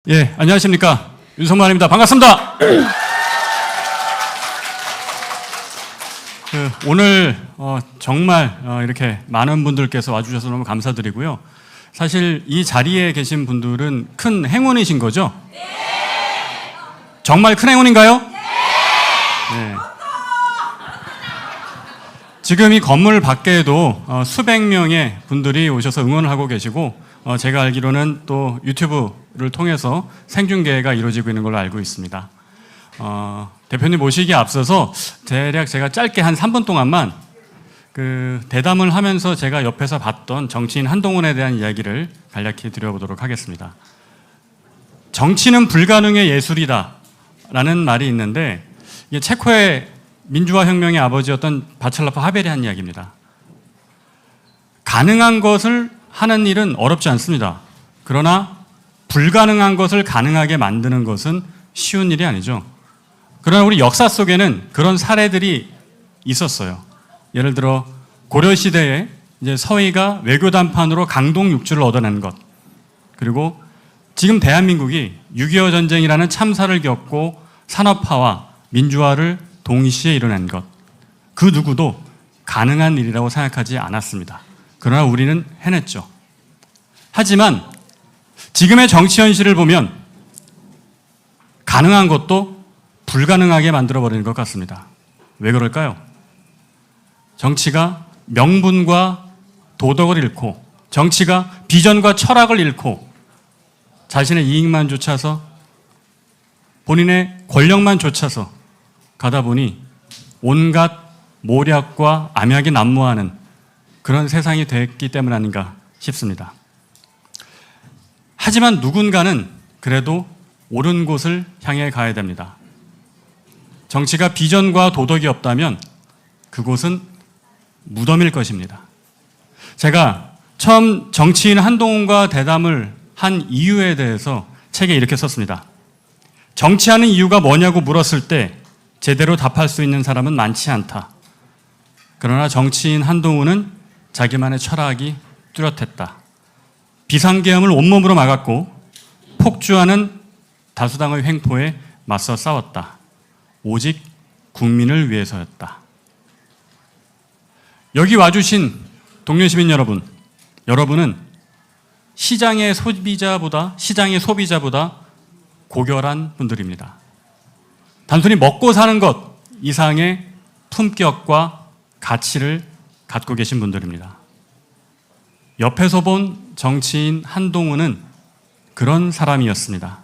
예, 안녕하십니까. 윤석만입니다. 반갑습니다. 오늘 정말 이렇게 많은 분들께서 와주셔서 너무 감사드리고요. 사실 이 자리에 계신 분들은 큰 행운이신 거죠? 네. 정말 큰 행운인가요? 네. 지금 이 건물 밖에도 수백 명의 분들이 오셔서 응원을 하고 계시고 제가 알기로는 또 유튜브를 통해서 생중계가 이루어지고 있는 걸로 알고 있습니다. 대표님 모시기에 앞서서 대략 제가 짧게 한 3분 동안만 그 대담을 하면서 제가 옆에서 봤던 정치인 한동훈에 대한 이야기를 간략히 드려보도록 하겠습니다. 정치는 불가능의 예술이다 라는 말이 있는데 이게 체코의 민주화 혁명의 아버지였던 바첼라프 하벨이 한 이야기입니다. 가능한 것을 하는 일은 어렵지 않습니다. 그러나 불가능한 것을 가능하게 만드는 것은 쉬운 일이 아니죠. 그러나 우리 역사 속에는 그런 사례들이 있었어요. 예를 들어 고려시대에 이제 서희가 외교 담판으로 강동 육주를 얻어낸 것, 그리고 지금 대한민국이 6.25 전쟁이라는 참사를 겪고 산업화와 민주화를 동시에 이뤄낸 것, 그 누구도 가능한 일이라고 생각하지 않았습니다. 그러나 우리는 해냈죠. 하지만 지금의 정치 현실을 보면 가능한 것도 불가능하게 만들어버리는 것 같습니다. 왜 그럴까요? 정치가 명분과 도덕을 잃고, 정치가 비전과 철학을 잃고, 자신의 이익만 쫓아서, 본인의 권력만 쫓아서 가다 보니 온갖 모략과 암약이 난무하는 그런 세상이 됐기 때문 아닌가 싶습니다. 하지만 누군가는 그래도 옳은 곳을 향해 가야 됩니다. 정치가 비전과 도덕이 없다면 그곳은 무덤일 것입니다. 제가 처음 정치인 한동훈과 대담을 한 이유에 대해서 책에 이렇게 썼습니다. 정치하는 이유가 뭐냐고 물었을 때 제대로 답할 수 있는 사람은 많지 않다. 그러나 정치인 한동훈은 자기만의 철학이 뚜렷했다. 비상계엄을 온몸으로 막았고 폭주하는 다수당의 횡포에 맞서 싸웠다. 오직 국민을 위해서였다. 여기 와주신 동료 시민 여러분, 여러분은 시장의 소비자보다 고결한 분들입니다. 단순히 먹고 사는 것 이상의 품격과 가치를 갖고 계신 분들입니다. 옆에서 본 정치인 한동훈은 그런 사람이었습니다.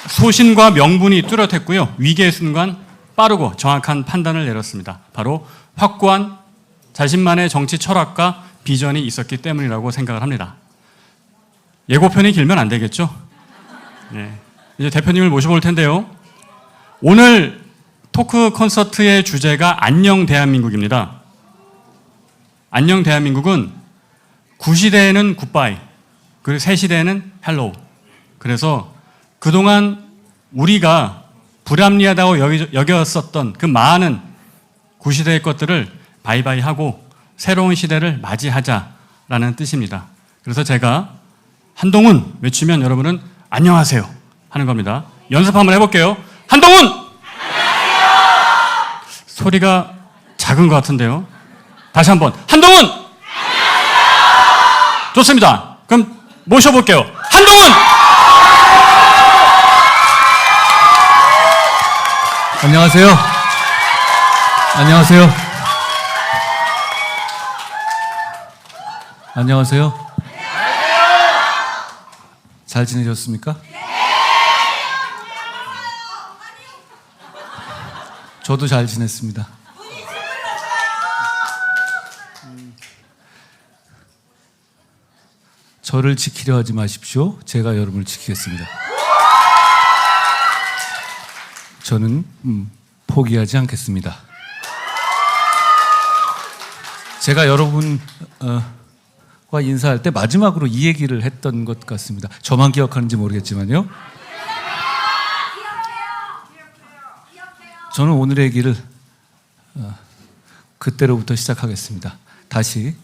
소신과 명분이 뚜렷했고요. 위기의 순간 빠르고 정확한 판단을 내렸습니다. 바로 확고한 자신만의 정치 철학과 비전이 있었기 때문이라고 생각을 합니다. 예고편이 길면 안 되겠죠? 네. 이제 대표님을 모셔볼 텐데요. 오늘 토크 콘서트의 주제가 안녕 대한민국입니다. 안녕 대한민국은 구시대에는 굿바이, 그리고 새시대에는 헬로우. 그래서 그동안 우리가 불합리하다고 여겼었던 그 많은 구시대의 것들을 바이바이 하고 새로운 시대를 맞이하자라는 뜻입니다. 그래서 제가 한동훈 외치면 여러분은 안녕하세요 하는 겁니다. 연습 한번 해볼게요. 한동훈! 안녕하세요! 소리가 작은 것 같은데요. 다시 한번 한동훈! 안녕하세요! 좋습니다. 그럼 모셔볼게요. 한동훈! 안녕하세요. 안녕하세요. 안녕하세요. 잘 지내셨습니까? 저도 잘 지냈습니다. 저를 지키려 하지 마십시오. 제가 여러분을 지키겠습니다. 저는 포기하지 않겠습니다. 제가 여러분과 인사할 때 마지막으로 이 얘기를 했던 것 같습니다. 저만 기억하는지 모르겠지만요. 저는 오늘의 얘기를 그때로부터 시작하겠습니다. 다시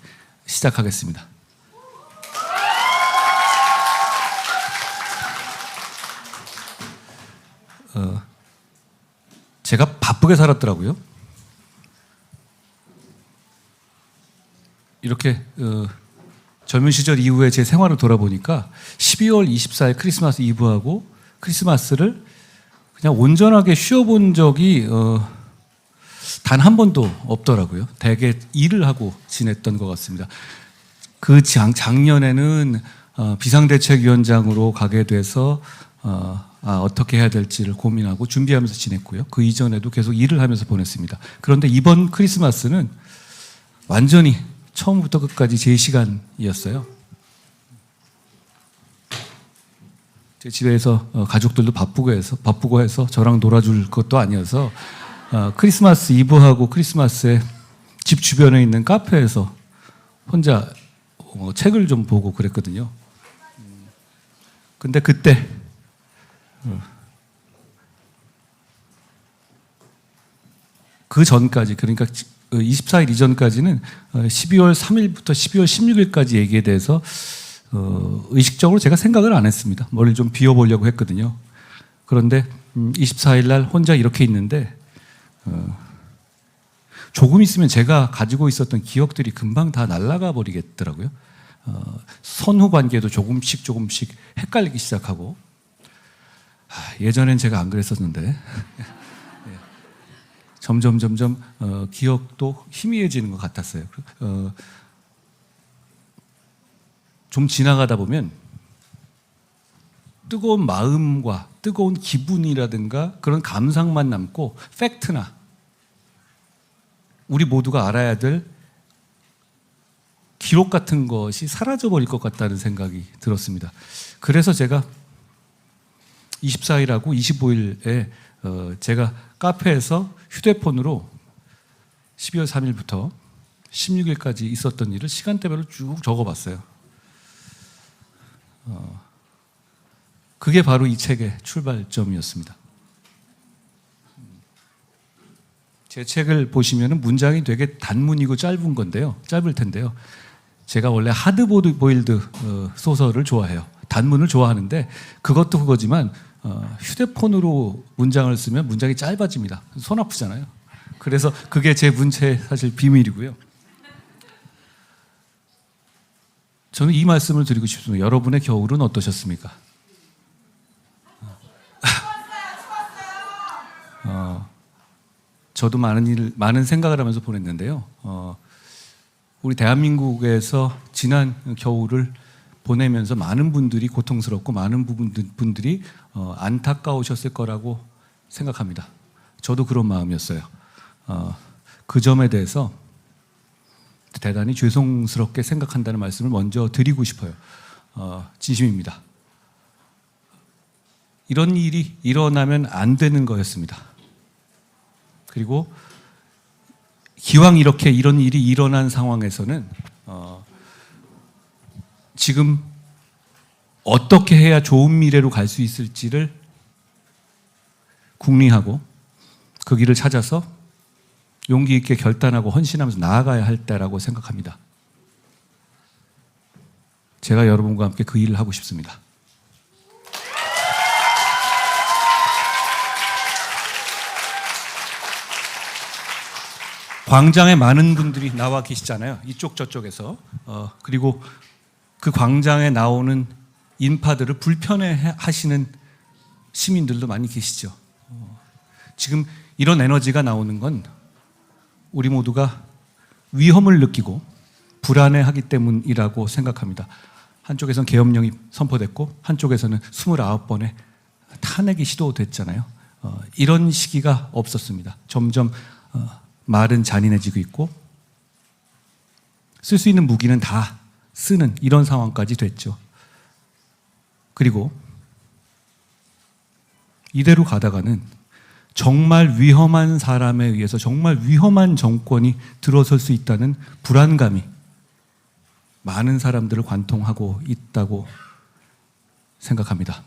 시작하겠습니다. 제가 바쁘게 살았더라고요. 이렇게 젊은 시절 이후에 제 생활을 돌아보니까 12월 24일 크리스마스 이브하고 크리스마스를 그냥 온전하게 쉬어본 적이 단 한 번도 없더라고요. 대개 일을 하고 지냈던 것 같습니다. 그 작년에는 비상대책위원장으로 가게 돼서 어떻게 해야 될지를 고민하고 준비하면서 지냈고요. 그 이전에도 계속 일을 하면서 보냈습니다. 그런데 이번 크리스마스는 완전히 처음부터 끝까지 제 시간이었어요. 제 집에서 가족들도 바쁘고 해서 저랑 놀아줄 것도 아니어서 크리스마스 이브하고 크리스마스에 집 주변에 있는 카페에서 혼자 책을 좀 보고 그랬거든요. 근데 그때 그 전까지, 그러니까 24일 이전까지는 12월 3일부터 12월 16일까지 얘기에 대해서 의식적으로 제가 생각을 안 했습니다. 머리를 좀 비워보려고 했거든요. 그런데 24일 날 혼자 이렇게 있는데 조금 있으면 제가 가지고 있었던 기억들이 금방 다 날아가 버리겠더라고요. 선후 관계도 조금씩 헷갈리기 시작하고, 예전엔 제가 안 그랬었는데 점점 기억도 희미해지는 것 같았어요. 좀 지나가다 보면 뜨거운 마음과 뜨거운 기분이라든가 그런 감상만 남고 팩트나 우리 모두가 알아야 될 기록 같은 것이 사라져버릴 것 같다는 생각이 들었습니다. 그래서 제가 24일하고 25일에 제가 카페에서 휴대폰으로 12월 3일부터 16일까지 있었던 일을 시간대별로 쭉 적어봤어요. 그게 바로 이 책의 출발점이었습니다. 제 책을 보시면 문장이 되게 단문이고 짧은 건데요. 짧을 텐데요. 제가 원래 하드보일드 소설을 좋아해요. 단문을 좋아하는데 그것도 그거지만 휴대폰으로 문장을 쓰면 문장이 짧아집니다. 손 아프잖아요. 그래서 그게 제 문체의 사실 비밀이고요. 저는 이 말씀을 드리고 싶습니다. 여러분의 겨울은 어떠셨습니까? 저도 많은 생각을 하면서 보냈는데요. 우리 대한민국에서 지난 겨울을 보내면서 많은 분들이 고통스럽고 많은 분들이 안타까우셨을 거라고 생각합니다. 저도 그런 마음이었어요. 그 점에 대해서 대단히 죄송스럽게 생각한다는 말씀을 먼저 드리고 싶어요. 진심입니다. 이런 일이 일어나면 안 되는 거였습니다. 그리고 기왕 이렇게 이런 일이 일어난 상황에서는 지금 어떻게 해야 좋은 미래로 갈 수 있을지를 궁리하고 그 길을 찾아서 용기 있게 결단하고 헌신하면서 나아가야 할 때라고 생각합니다. 제가 여러분과 함께 그 일을 하고 싶습니다. 광장에 많은 분들이 나와 계시잖아요. 이쪽 저쪽에서. 그리고 그 광장에 나오는 인파들을 불편해 하시는 시민들도 많이 계시죠. 지금 이런 에너지가 나오는 건 우리 모두가 위험을 느끼고 불안해하기 때문이라고 생각합니다. 한쪽에서는 계엄령이 선포됐고 한쪽에서는 29번의 탄핵이 시도됐잖아요. 이런 시기가 없었습니다. 점점 말은 잔인해지고 있고 쓸 수 있는 무기는 다 쓰는 이런 상황까지 됐죠. 그리고 이대로 가다가는 정말 위험한 사람에 의해서 정말 위험한 정권이 들어설 수 있다는 불안감이 많은 사람들을 관통하고 있다고 생각합니다.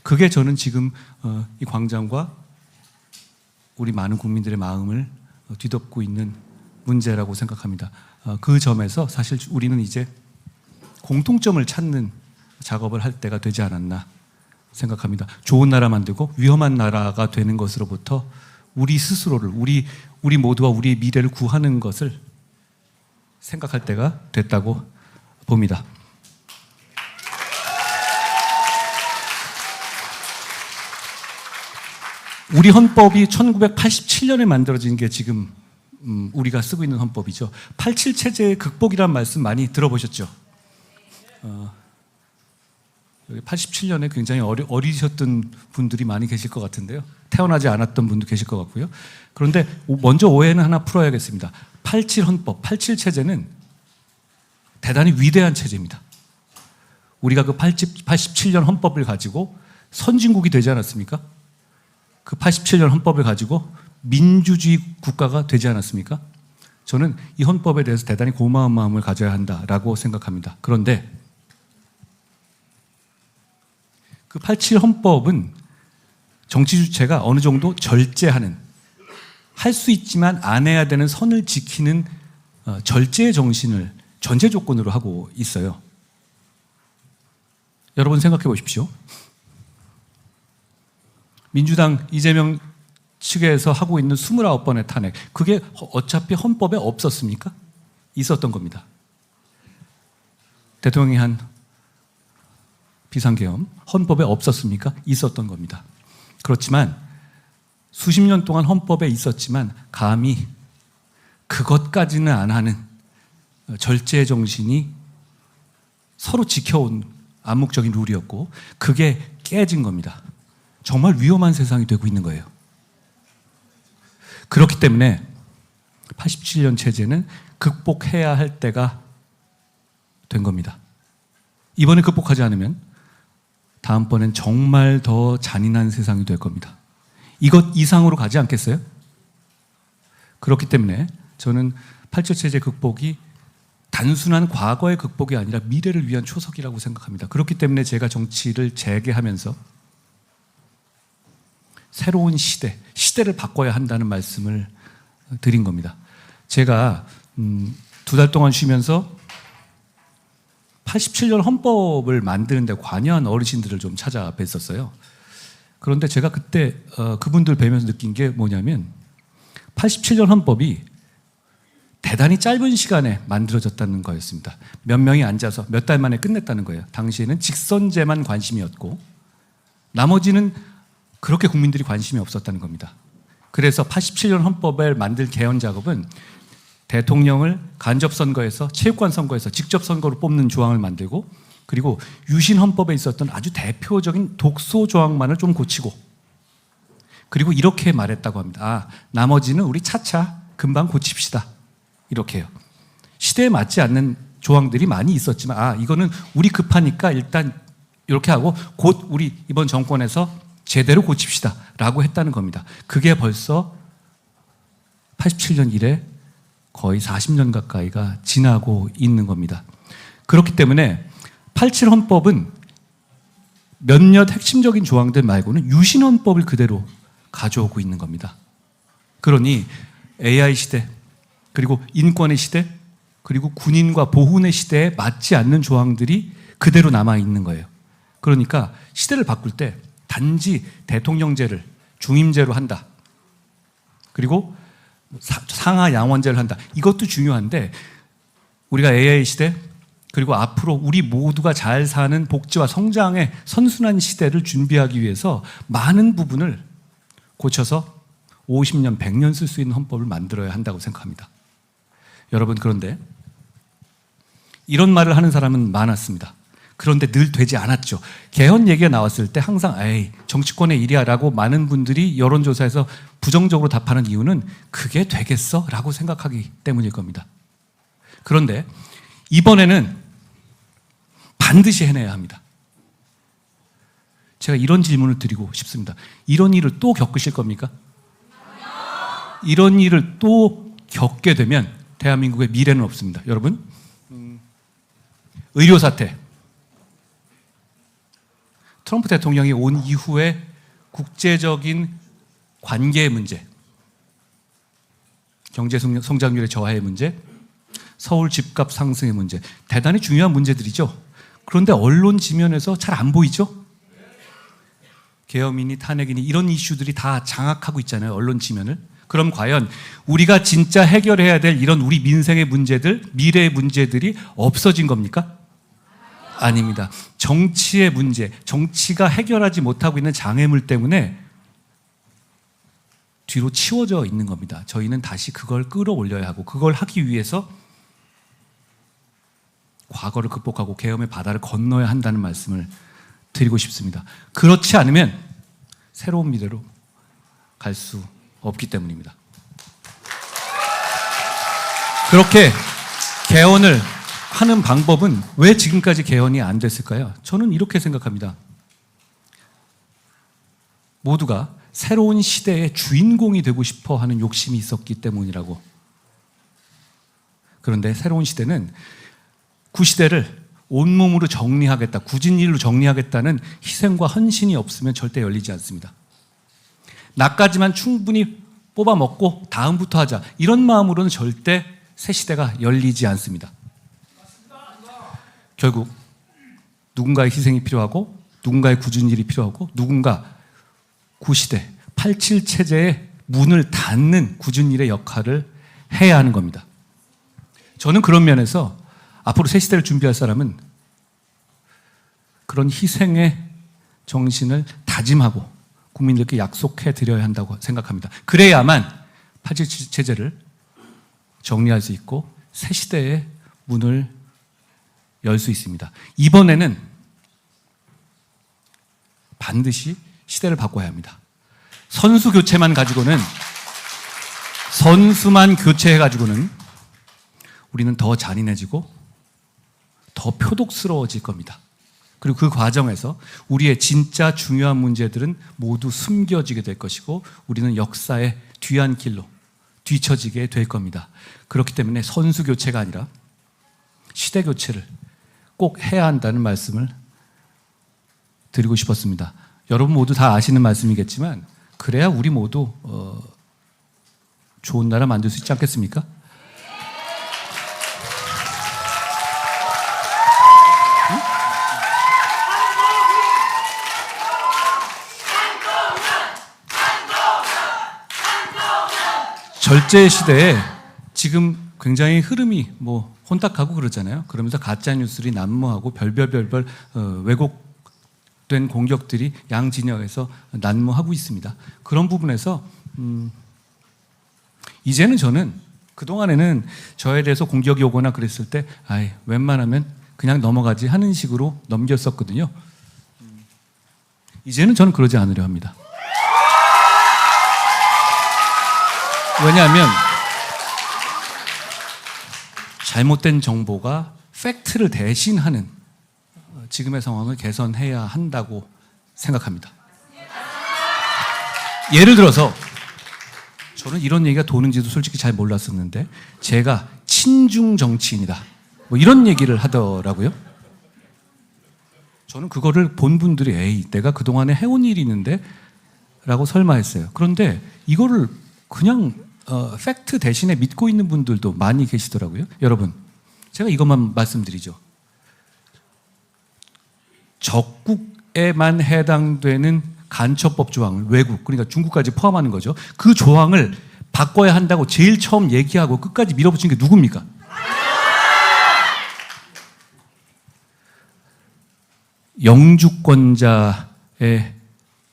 그게 저는 지금 이 광장과 우리 많은 국민들의 마음을 뒤덮고 있는 문제라고 생각합니다. 그 점에서 사실 우리는 이제 공통점을 찾는 작업을 할 때가 되지 않았나 생각합니다. 좋은 나라 만들고 위험한 나라가 되는 것으로부터 우리 스스로를 우리 모두와 우리의 미래를 구하는 것을 생각할 때가 됐다고 봅니다. 우리 헌법이 1987년에 만들어진 게 지금 우리가 쓰고 있는 헌법이죠. 87 체제의 극복이라는 말씀 많이 들어보셨죠? 여기 87년에 굉장히 어리셨던 분들이 많이 계실 것 같은데요. 태어나지 않았던 분도 계실 것 같고요. 그런데 먼저 오해는 하나 풀어야겠습니다. 87 헌법, 87 체제는 대단히 위대한 체제입니다. 우리가 그 87년 헌법을 가지고 선진국이 되지 않았습니까? 그 87년 헌법을 가지고 민주주의 국가가 되지 않았습니까? 저는 이 헌법에 대해서 대단히 고마운 마음을 가져야 한다라고 생각합니다. 그런데 그 87 헌법은 정치 주체가 어느 정도 절제하는, 할 수 있지만 안 해야 되는 선을 지키는 절제의 정신을 전제 조건으로 하고 있어요. 여러분 생각해 보십시오. 민주당 이재명 측에서 하고 있는 29번의 탄핵, 그게 어차피 헌법에 없었습니까? 있었던 겁니다. 대통령이 한 비상계엄, 헌법에 없었습니까? 있었던 겁니다. 그렇지만 수십 년 동안 헌법에 있었지만 감히 그것까지는 안 하는 절제 정신이 서로 지켜온 암묵적인 룰이었고, 그게 깨진 겁니다. 정말 위험한 세상이 되고 있는 거예요. 그렇기 때문에 87년 체제는 극복해야 할 때가 된 겁니다. 이번에 극복하지 않으면 다음번엔 정말 더 잔인한 세상이 될 겁니다. 이것 이상으로 가지 않겠어요? 그렇기 때문에 저는 87 체제 극복이 단순한 과거의 극복이 아니라 미래를 위한 초석이라고 생각합니다. 그렇기 때문에 제가 정치를 재개하면서 새로운 시대를 바꿔야 한다는 말씀을 드린 겁니다. 제가 2달 동안 쉬면서 87년 헌법을 만드는데 관여한 어르신들을 좀 찾아뵀었어요. 그런데 제가 그때 그분들 뵈면서 느낀 게 뭐냐면 87년 헌법이 대단히 짧은 시간에 만들어졌다는 거였습니다. 몇 명이 앉아서 몇 달 만에 끝냈다는 거예요. 당시에는 직선제만 관심이었고 나머지는 그렇게 국민들이 관심이 없었다는 겁니다. 그래서 87년 헌법을 만들 개헌 작업은 대통령을 간접선거에서, 체육관 선거에서 직접 선거로 뽑는 조항을 만들고, 그리고 유신 헌법에 있었던 아주 대표적인 독소 조항만을 좀 고치고, 그리고 이렇게 말했다고 합니다. 나머지는 우리 차차 금방 고칩시다. 이렇게요. 시대에 맞지 않는 조항들이 많이 있었지만 이거는 우리 급하니까 일단 이렇게 하고 곧 우리 이번 정권에서 제대로 고칩시다 라고 했다는 겁니다. 그게 벌써 87년 이래 거의 40년 가까이가 지나고 있는 겁니다. 그렇기 때문에 87 헌법은 몇몇 핵심적인 조항들 말고는 유신 헌법을 그대로 가져오고 있는 겁니다. 그러니 AI 시대, 그리고 인권의 시대, 그리고 군인과 보훈의 시대에 맞지 않는 조항들이 그대로 남아있는 거예요. 그러니까 시대를 바꿀 때 단지 대통령제를 중임제로 한다. 그리고 상하 양원제를 한다. 이것도 중요한데 우리가 AI 시대, 그리고 앞으로 우리 모두가 잘 사는 복지와 성장의 선순환 시대를 준비하기 위해서 많은 부분을 고쳐서 50년, 100년 쓸 수 있는 헌법을 만들어야 한다고 생각합니다. 여러분, 그런데 이런 말을 하는 사람은 많았습니다. 그런데 늘 되지 않았죠. 개헌 얘기가 나왔을 때 항상 정치권의 일이야 라고 많은 분들이 여론조사에서 부정적으로 답하는 이유는 그게 되겠어? 라고 생각하기 때문일 겁니다. 그런데 이번에는 반드시 해내야 합니다. 제가 이런 질문을 드리고 싶습니다. 이런 일을 또 겪으실 겁니까? 이런 일을 또 겪게 되면 대한민국의 미래는 없습니다. 여러분, 의료 사태, 트럼프 대통령이 온 이후에 국제적인 관계 문제, 경제 성장률의 저하의 문제, 서울 집값 상승의 문제, 대단히 중요한 문제들이죠. 그런데 언론 지면에서 잘 안 보이죠? 계엄이니 탄핵이니 이런 이슈들이 다 장악하고 있잖아요, 언론 지면을. 그럼 과연 우리가 진짜 해결해야 될 이런 우리 민생의 문제들, 미래의 문제들이 없어진 겁니까? 아닙니다. 정치의 문제, 정치가 해결하지 못하고 있는 장애물 때문에 뒤로 치워져 있는 겁니다. 저희는 다시 그걸 끌어올려야 하고, 그걸 하기 위해서 과거를 극복하고 계엄의 바다를 건너야 한다는 말씀을 드리고 싶습니다. 그렇지 않으면 새로운 미래로 갈 수 없기 때문입니다. 그렇게 개헌을 하는 방법은 왜 지금까지 개헌이 안 됐을까요? 저는 이렇게 생각합니다. 모두가 새로운 시대의 주인공이 되고 싶어 하는 욕심이 있었기 때문이라고. 그런데 새로운 시대는 구시대를 온몸으로 정리하겠다, 굳은 일로 정리하겠다는 희생과 헌신이 없으면 절대 열리지 않습니다. 나까지만 충분히 뽑아먹고 다음부터 하자, 이런 마음으로는 절대 새 시대가 열리지 않습니다. 결국 누군가의 희생이 필요하고, 누군가의 굳은 일이 필요하고, 누군가 구시대 87 체제의 문을 닫는 굳은 일의 역할을 해야 하는 겁니다. 저는 그런 면에서 앞으로 새 시대를 준비할 사람은 그런 희생의 정신을 다짐하고 국민들께 약속해 드려야 한다고 생각합니다. 그래야만 87 체제를 정리할 수 있고 새 시대의 문을 열 수 있습니다. 이번에는 반드시 시대를 바꿔야 합니다. 선수 교체만 가지고는, 선수만 교체해가지고는 우리는 더 잔인해지고 더 표독스러워질 겁니다. 그리고 그 과정에서 우리의 진짜 중요한 문제들은 모두 숨겨지게 될 것이고 우리는 역사의 뒤안길로 뒤처지게 될 겁니다. 그렇기 때문에 선수 교체가 아니라 시대 교체를 꼭 해야 한다는 말씀을 드리고 싶었습니다. 여러분 모두 다 아시는 말씀이겠지만 그래야 우리 모두 좋은 나라 만들 수 있지 않겠습니까? 절제 시대에 지금 굉장히 흐름이 혼탁하고 그러잖아요. 그러면서 가짜 뉴스들이 난무하고 별별 왜곡된 공격들이 양 진영에서 난무하고 있습니다. 그런 부분에서 이제는 저는, 그동안에는 저에 대해서 공격이 오거나 그랬을 때 웬만하면 그냥 넘어가지 하는 식으로 넘겼었거든요. 이제는 저는 그러지 않으려 합니다. 왜냐하면 잘못된 정보가 팩트를 대신하는 지금의 상황을 개선해야 한다고 생각합니다. 예를 들어서 저는 이런 얘기가 도는지도 솔직히 잘 몰랐었는데 제가 친중 정치인이다, 이런 얘기를 하더라고요. 저는 그거를 본 분들이 내가 그동안에 해온 일이 있는데 라고 설마 했어요. 그런데 이거를 그냥 팩트 대신에 믿고 있는 분들도 많이 계시더라고요. 여러분, 제가 이것만 말씀드리죠. 적국에만 해당되는 간첩법 조항을, 외국, 그러니까 중국까지 포함하는 거죠. 그 조항을 바꿔야 한다고 제일 처음 얘기하고 끝까지 밀어붙인 게 누굽니까? 영주권자의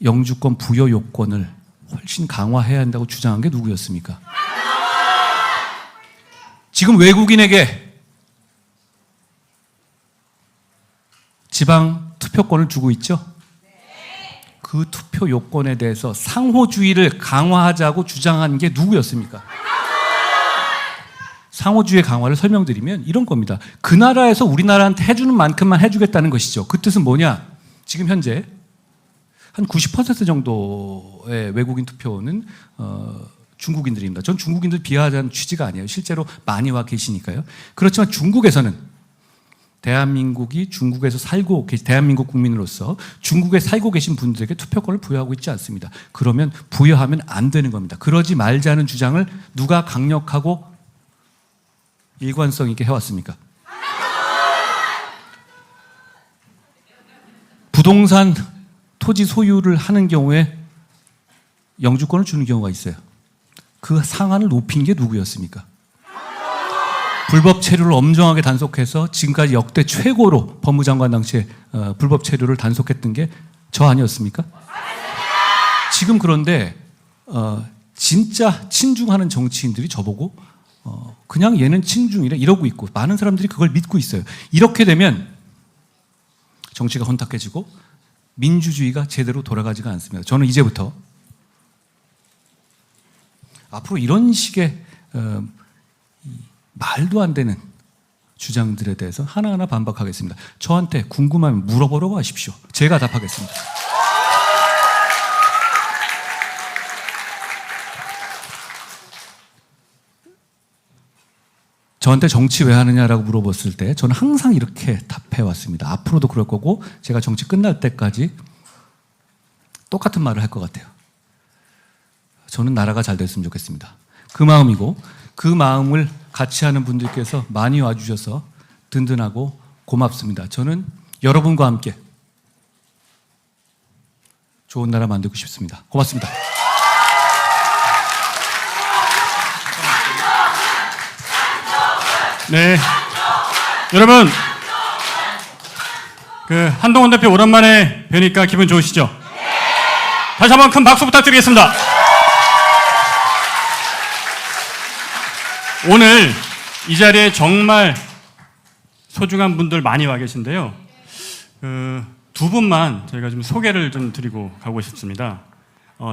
영주권 부여 요건을 훨씬 강화해야 한다고 주장한 게 누구였습니까? 지금 외국인에게 지방 투표권을 주고 있죠? 그 투표 요건에 대해서 상호주의를 강화하자고 주장한 게 누구였습니까? 상호주의 강화를 설명드리면 이런 겁니다. 그 나라에서 우리나라한테 해주는 만큼만 해주겠다는 것이죠. 그 뜻은 뭐냐? 지금 현재 한 90% 정도의 외국인 투표는 중국인들입니다. 전 중국인들 비하하자는 취지가 아니에요. 실제로 많이 와 계시니까요. 그렇지만 중국에서는 대한민국이 중국에서 살고 대한민국 국민으로서 중국에 살고 계신 분들에게 투표권을 부여하고 있지 않습니다. 그러면 부여하면 안 되는 겁니다. 그러지 말자는 주장을 누가 강력하고 일관성 있게 해왔습니까? 부동산 토지 소유를 하는 경우에 영주권을 주는 경우가 있어요. 그 상한을 높인 게 누구였습니까? 불법 체류를 엄정하게 단속해서 지금까지 역대 최고로 법무장관 당시에 불법 체류를 단속했던 게 저 아니었습니까? 지금 그런데 진짜 친중하는 정치인들이 저보고 그냥 얘는 친중이래 이러고 있고 많은 사람들이 그걸 믿고 있어요. 이렇게 되면 정치가 혼탁해지고 민주주의가 제대로 돌아가지가 않습니다. 저는 이제부터 앞으로 이런 식의 말도 안 되는 주장들에 대해서 하나하나 반박하겠습니다. 저한테 궁금하면 물어보라고 하십시오. 제가 답하겠습니다. 저한테 정치 왜 하느냐라고 물어봤을 때 저는 항상 이렇게 답해왔습니다. 앞으로도 그럴 거고 제가 정치 끝날 때까지 똑같은 말을 할 것 같아요. 저는 나라가 잘 됐으면 좋겠습니다. 그 마음이고 그 마음을 같이 하는 분들께서 많이 와주셔서 든든하고 고맙습니다. 저는 여러분과 함께 좋은 나라 만들고 싶습니다. 고맙습니다. 네, 여러분, 한동훈 대표 오랜만에 뵈니까 기분 좋으시죠? 다시 한번 큰 박수 부탁드리겠습니다. 오늘 이 자리에 정말 소중한 분들 많이 와 계신데요. 두 분만 저희가 좀 소개를 좀 드리고 가고 싶습니다.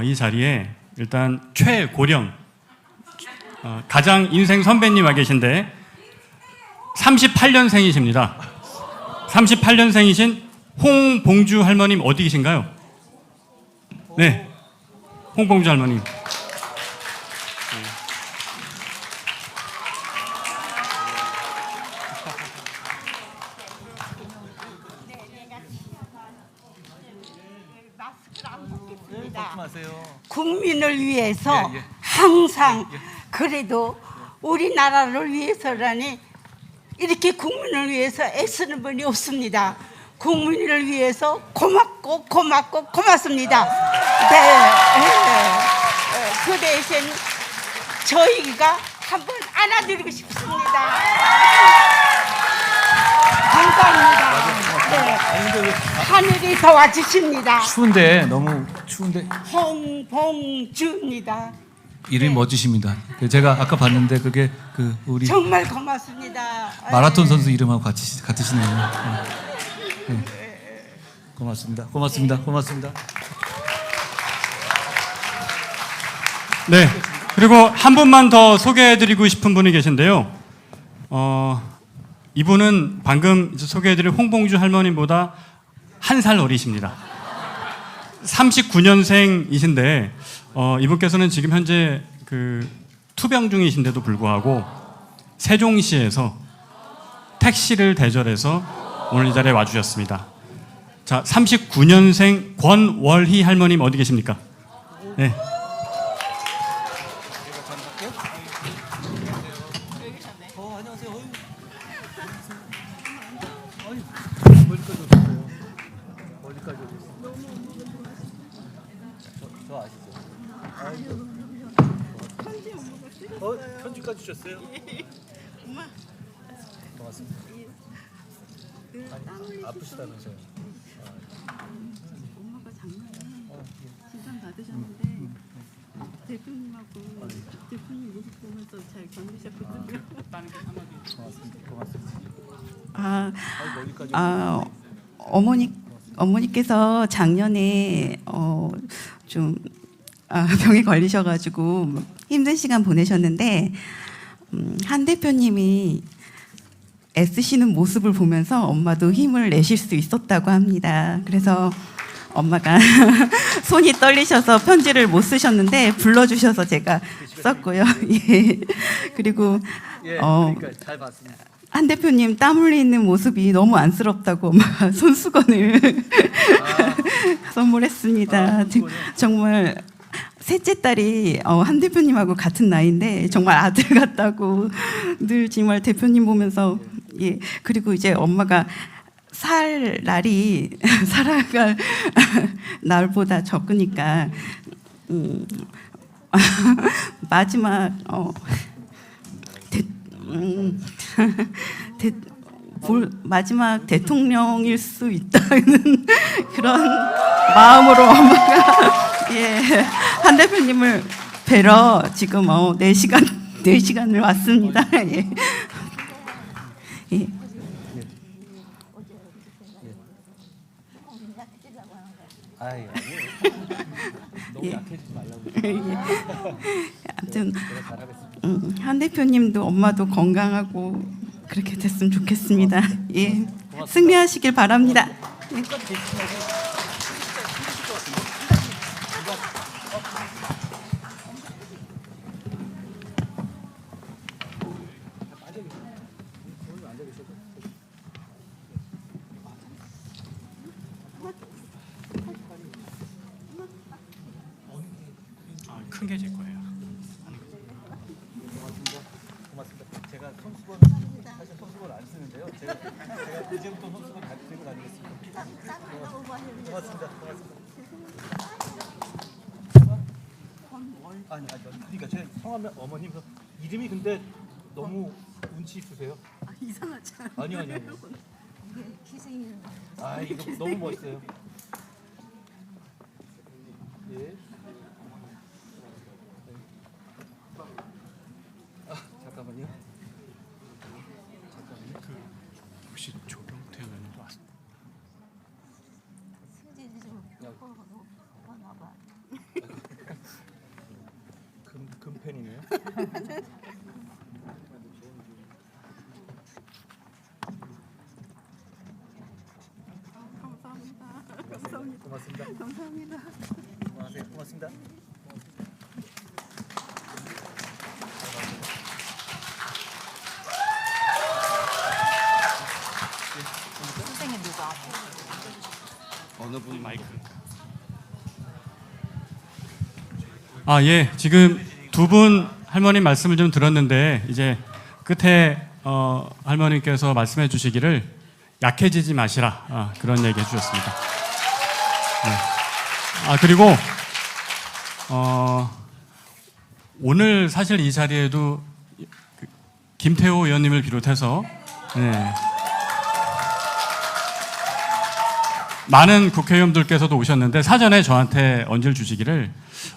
이 자리에 일단 최고령, 가장 인생 선배님 와 계신데 38년생이십니다. 38년생이신 홍봉주 할머님 어디 계신가요? 네, 홍봉주 할머님. 국민을 위해서 항상 그래도 우리나라를 위해서라니 이렇게 국민을 위해서 애쓰는 분이 없습니다. 국민을 위해서 고맙습니다. 그 대신 저희가 한번 안아드리고 싶습니다. 감사합니다. 네. 하늘이 도와주십니다. 추운데 너무 추운데 홍봉주입니다. 이름이 멋지십니다. 제가 아까 봤는데 그게 우리 정말 고맙습니다. 마라톤 선수 이름하고 같으시네요. 네. 고맙습니다. 네, 그리고 한 분만 더 소개해드리고 싶은 분이 계신데요. 이분은 방금 소개해드린 홍봉주 할머님보다 한 살 어리십니다. 39년생이신데 이분께서는 지금 현재 투병 중이신데도 불구하고 세종시에서 택시를 대절해서 오늘 이 자리에 와주셨습니다. 자, 39년생 권월희 할머님 어디 계십니까? 네. 편지까지 주셨어요? 고맙습니다. 아프시다면서요? 엄마가 작년에 진상 받으셨는데 대표님하고 대표님 모습 보면서 잘 견디셨거든요. 고맙습니다. 어머니께서 작년에 좀 병에 걸리셔가지고 힘든 시간 보내셨는데 한 대표님이 애쓰시는 모습을 보면서 엄마도 힘을 내실 수 있었다고 합니다. 그래서 엄마가 손이 떨리셔서 편지를 못 쓰셨는데 불러주셔서 제가 썼고요. 예. 그리고 그러니까 잘 봤습니다. 한 대표님 땀 흘리는 모습이 너무 안쓰럽다고 엄마가 손수건을 선물했습니다. 정말 셋째 딸이 한 대표님하고 같은 나이인데 정말 아들 같다고 늘 정말 대표님 보면서 예 그리고 이제 엄마가 살 날이 살아갈 날보다 적으니까 마지막 마지막 대통령일 수 있다는 그런 마음으로 엄마가 한 대표님을 뵈러 지금 4시간을 왔습니다. 예. 예. 너무 약해지지 말라고. 아무튼 한 대표님도 엄마도 건강하고 그렇게 됐으면 좋겠습니다. 예, 승리하시길 바랍니다. 예. 큰 게 제 거예요. 고맙습니다. 제가 손수건 사실 손수건 안 쓰는데요. 제가 이제부터 손수건 들고 다니겠습니다. 고맙습니다. 아니 그러니까 제 성함이 어머님 이름이 근데 너무 운치 있으세요. 이상하지 않아요? 아니요. 아 이거 너무 멋있어요. 예. 잠깐만요. 혹시 조경태 의원도 왔어? 금펜이네요. 고맙습니다. 감사합니다. 고맙습니다. 어느 분이 마이크? 예. 지금 두 분 할머님 말씀을 좀 들었는데 이제 끝에 할머님께서 말씀해 주시기를 약해지지 마시라 그런 얘기 해주셨습니다. 네. 그리고 오늘 사실 이 자리에도 김태호 의원님을 비롯해서 많은 국회의원들께서도 오셨는데 사전에 저한테 언질 주시기를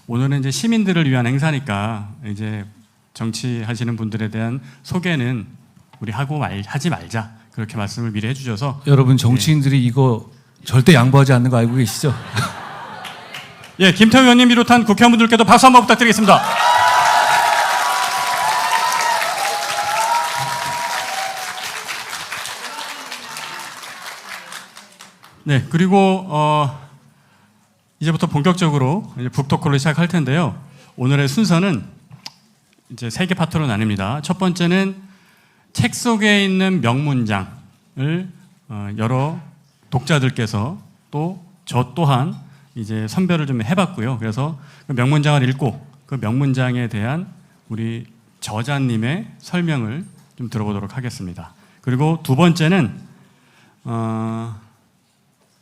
오늘은 이제 시민들을 위한 행사니까 이제 정치하시는 분들에 대한 소개는 우리 하지 말자 그렇게 말씀을 미리 해주셔서 여러분 정치인들이 이거 절대 양보하지 않는 거 알고 계시죠? 예, 김태호 의원님 비롯한 국회의원분들께도 박수 한번 부탁드리겠습니다. 네, 그리고 이제부터 본격적으로 이제 북토크를 시작할 텐데요. 오늘의 순서는 이제 3개 파트로 나뉩니다. 첫 번째는 책 속에 있는 명문장을 여러 독자들께서 또 저 또한 이제 선별을 좀 해봤고요. 그래서 그 명문장을 읽고 그 명문장에 대한 우리 저자님의 설명을 좀 들어보도록 하겠습니다. 그리고 두 번째는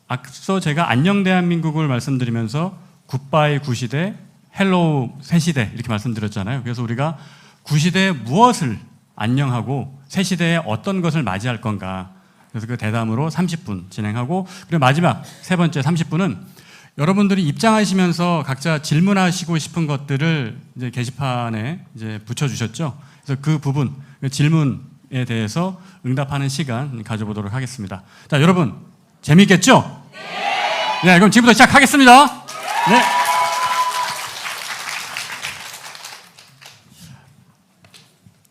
앞서 제가 안녕 대한민국을 말씀드리면서 굿바이 구시대, 헬로우 새시대 이렇게 말씀드렸잖아요. 그래서 우리가 구시대에 무엇을 안녕하고 새시대에 어떤 것을 맞이할 건가. 그래서 그 대담으로 30분 진행하고 그리고 마지막 세 번째 30분은 여러분들이 입장하시면서 각자 질문하시고 싶은 것들을 이제 게시판에 이제 붙여주셨죠. 그래서 그 부분, 그 질문에 대해서 응답하는 시간 가져보도록 하겠습니다. 자, 여러분 재미있겠죠? 네, 그럼 지금부터 시작하겠습니다. 네.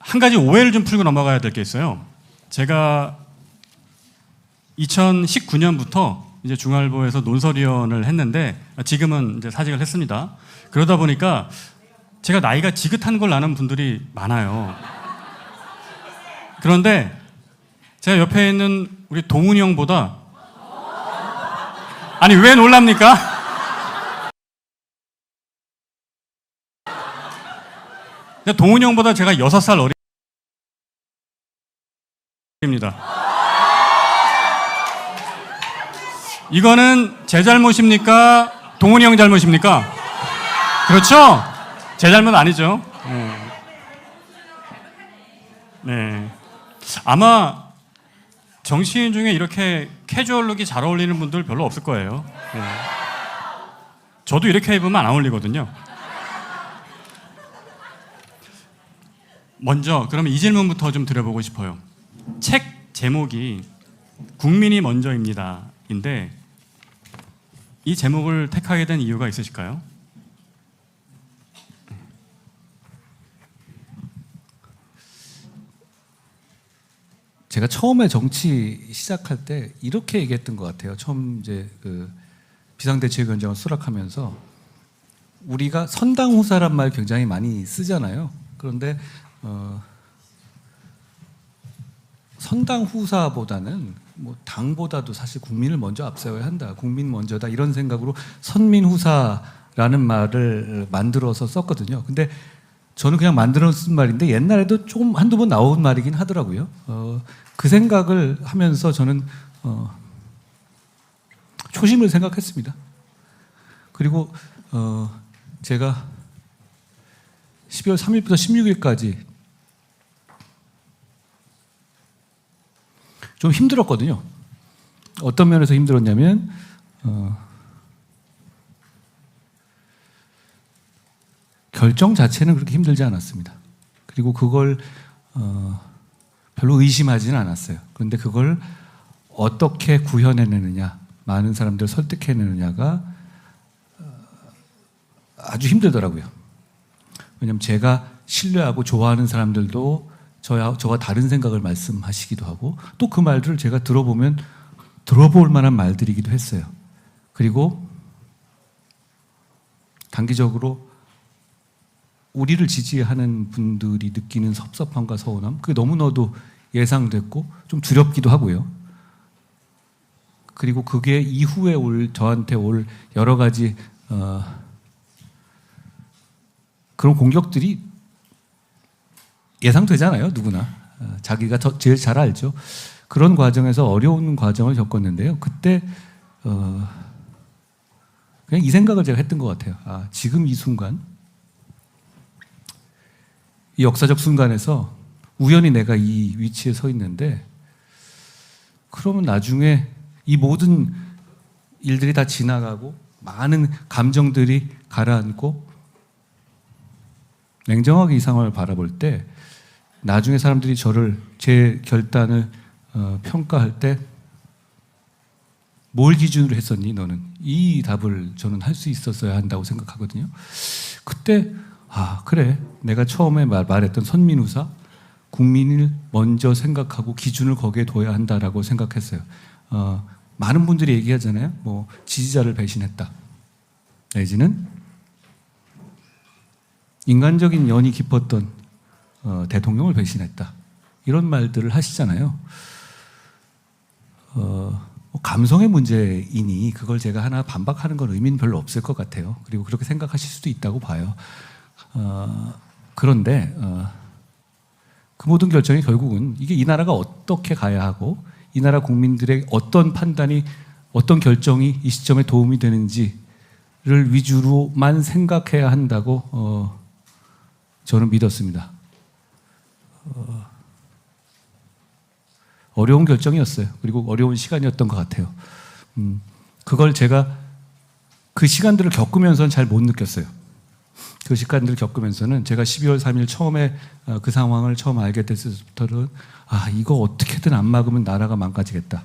한 가지 오해를 좀 풀고 넘어가야 될 게 있어요. 제가 2019년부터 이제 중앙일보에서 논설위원을 했는데 지금은 이제 사직을 했습니다. 그러다 보니까 제가 나이가 지긋한 걸 아는 분들이 많아요. 그런데 제가 옆에 있는 우리 동훈이 형보다 아니 왜 놀랍니까? 근데 동훈이 형보다 제가 6살 어립니다. 이거는 제 잘못입니까? 동훈이 형 잘못입니까? 그렇죠? 제 잘못 아니죠. 네. 아마 정치인 중에 이렇게 캐주얼 룩이 잘 어울리는 분들 별로 없을 거예요. 네. 저도 이렇게 입으면 안 어울리거든요. 먼저 그러면 이 질문부터 좀 드려보고 싶어요. 책 제목이 국민이 먼저입니다 인데 이 제목을 택하게 된 이유가 있으실까요? 제가 처음에 정치 시작할 때 이렇게 얘기했던 것 같아요. 처음 이제 그 비상대책위원장을 수락하면서 우리가 선당 후사란 말 굉장히 많이 쓰잖아요. 그런데 선당 후사보다는 뭐 당보다도 사실 국민을 먼저 앞세워야 한다. 국민 먼저다 이런 생각으로 선민 후사라는 말을 만들어서 썼거든요. 근데 저는 그냥 만들어 쓴 말인데 옛날에도 조금 한두 번 나온 말이긴 하더라고요. 그 생각을 하면서 저는 초심을 생각했습니다. 그리고 제가 12월 3일부터 16일까지 좀 힘들었거든요. 어떤 면에서 힘들었냐면 결정 자체는 그렇게 힘들지 않았습니다. 그리고 그걸 별로 의심하지는 않았어요. 그런데 그걸 어떻게 구현해내느냐, 많은 사람들을 설득해내느냐가 아주 힘들더라고요. 왜냐하면 제가 신뢰하고 좋아하는 사람들도 저와 다른 생각을 말씀하시기도 하고 또 그 말들을 제가 들어보면 들어볼 만한 말들이기도 했어요. 그리고 단기적으로 우리를 지지하는 분들이 느끼는 섭섭함과 서운함 그게 너무나도 예상됐고 좀 두렵기도 하고요. 그리고 그게 이후에 저한테 올 여러 가지 그런 공격들이 예상되잖아요. 누구나 자기가 제일 잘 알죠. 그런 과정에서 어려운 과정을 겪었는데요. 그때 그냥 이 생각을 제가 했던 것 같아요. 지금 이 순간 이 역사적 순간에서 우연히 내가 이 위치에 서 있는데 그러면 나중에 이 모든 일들이 다 지나가고 많은 감정들이 가라앉고 냉정하게 이 상황을 바라볼 때 나중에 사람들이 제 결단을 평가할 때 뭘 기준으로 했었니 너는? 이 답을 저는 할 수 있었어야 한다고 생각하거든요. 그때 그래 내가 처음에 말했던 선민후사 국민을 먼저 생각하고 기준을 거기에 둬야 한다라고 생각했어요. 많은 분들이 얘기하잖아요. 뭐 지지자를 배신했다. 내지는 인간적인 연이 깊었던 대통령을 배신했다. 이런 말들을 하시잖아요. 감성의 문제이니 그걸 제가 하나 반박하는 건 의미는 별로 없을 것 같아요. 그리고 그렇게 생각하실 수도 있다고 봐요. 그런데 그 모든 결정이 결국은 이게 이 나라가 어떻게 가야 하고 이 나라 국민들의 어떤 판단이 어떤 결정이 이 시점에 도움이 되는지를 위주로만 생각해야 한다고 저는 믿었습니다. 어려운 결정이었어요. 그리고 어려운 시간이었던 것 같아요. 그걸 제가 그 시간들을 겪으면서는 잘 못 느꼈어요. 그 시간들을 겪으면서는 제가 12월 3일 처음에 그 상황을 처음 알게 됐을 때부터는 이거 어떻게든 안 막으면 나라가 망가지겠다.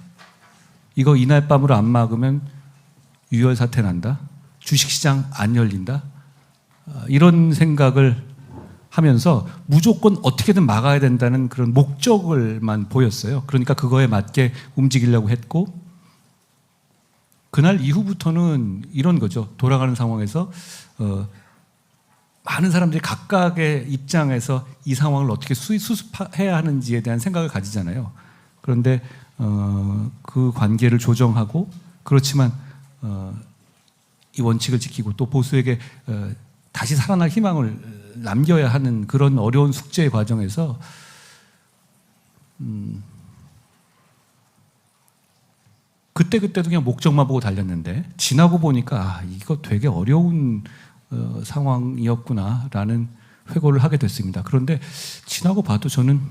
이거 이날 밤으로 안 막으면 유혈 사태 난다. 주식시장 안 열린다. 이런 생각을 하면서 무조건 어떻게든 막아야 된다는 그런 목적을만 보였어요. 그러니까 그거에 맞게 움직이려고 했고 그날 이후부터는 이런 거죠. 돌아가는 상황에서 많은 사람들이 각각의 입장에서 이 상황을 어떻게 수습해야 하는지에 대한 생각을 가지잖아요. 그런데 그 관계를 조정하고 그렇지만 이 원칙을 지키고 또 보수에게 다시 살아날 희망을 남겨야 하는 그런 어려운 숙제의 과정에서 그때도 그냥 목적만 보고 달렸는데 지나고 보니까 이거 되게 어려운 상황이었구나라는 회고를 하게 됐습니다. 그런데 지나고 봐도 저는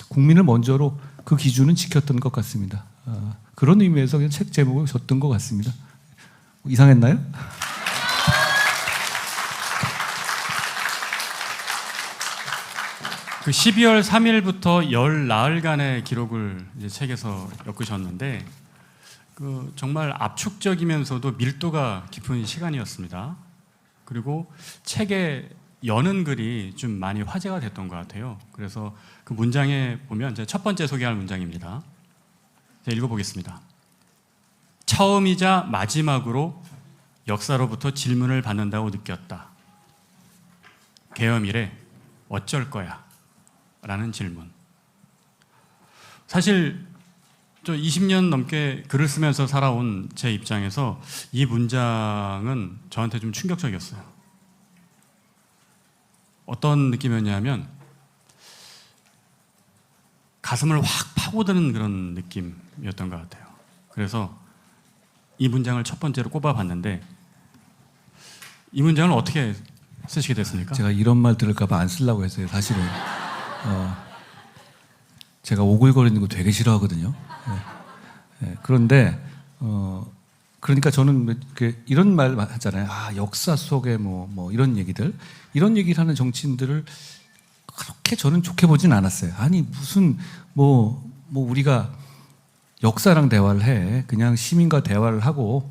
국민을 먼저로 그 기준은 지켰던 것 같습니다. 그런 의미에서 그냥 책 제목을 줬던 것 같습니다. 이상했나요? 그 12월 3일부터 열 나흘간의 기록을 이제 책에서 엮으셨는데 그 정말 압축적이면서도 밀도가 깊은 시간이었습니다. 그리고 책에 여는 글이 좀 많이 화제가 됐던 것 같아요. 그래서 그 문장에 보면 제가 첫 번째 소개할 문장입니다. 제가 읽어보겠습니다. 처음이자 마지막으로 역사로부터 질문을 받는다고 느꼈다. 계엄이래 어쩔 거야? 라는 질문. 사실 저 20년 넘게 글을 쓰면서 살아온 제 입장에서 이 문장은 저한테 좀 충격적이었어요. 어떤 느낌이었냐면 가슴을 확 파고드는 그런 느낌이었던 것 같아요. 그래서 이 문장을 첫 번째로 꼽아봤는데 이 문장을 어떻게 쓰시게 됐습니까? 제가 이런 말 들을까 봐 안 쓰려고 했어요. 사실은 제가 오글거리는 거 되게 싫어하거든요. 그런데 그러니까 저는 이런 말 하잖아요. 역사 속에 뭐 이런 얘기를 하는 정치인들을 그렇게 저는 좋게 보진 않았어요. 아니 무슨 뭐 우리가 역사랑 대화를 해. 그냥 시민과 대화를 하고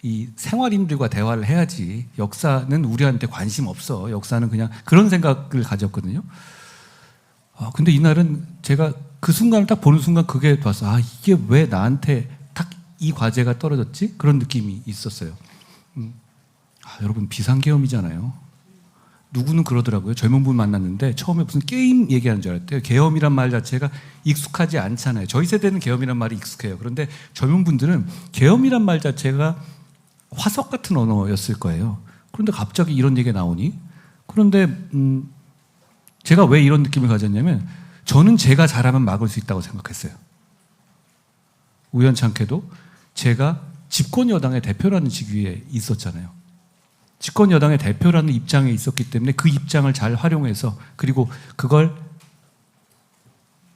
이 생활인들과 대화를 해야지. 역사는 우리한테 관심 없어. 역사는 그냥 그런 생각을 가졌거든요. 근데 이날은 제가 그 순간을 딱 보는 순간 그게 와서 이게 왜 나한테 딱 이 과제가 떨어졌지? 그런 느낌이 있었어요. 여러분 비상계엄이잖아요. 누구는 그러더라고요. 젊은 분 만났는데 처음에 무슨 게임 얘기하는 줄 알았대요. 계엄이란 말 자체가 익숙하지 않잖아요. 저희 세대는 계엄이란 말이 익숙해요. 그런데 젊은 분들은 계엄이란 말 자체가 화석 같은 언어였을 거예요. 그런데 갑자기 이런 얘기가 나오니? 그런데 제가 왜 이런 느낌을 가졌냐면 저는 제가 잘하면 막을 수 있다고 생각했어요. 우연찮게도 제가 집권 여당의 대표라는 직위에 있었잖아요. 집권 여당의 대표라는 입장에 있었기 때문에 그 입장을 잘 활용해서 그리고 그걸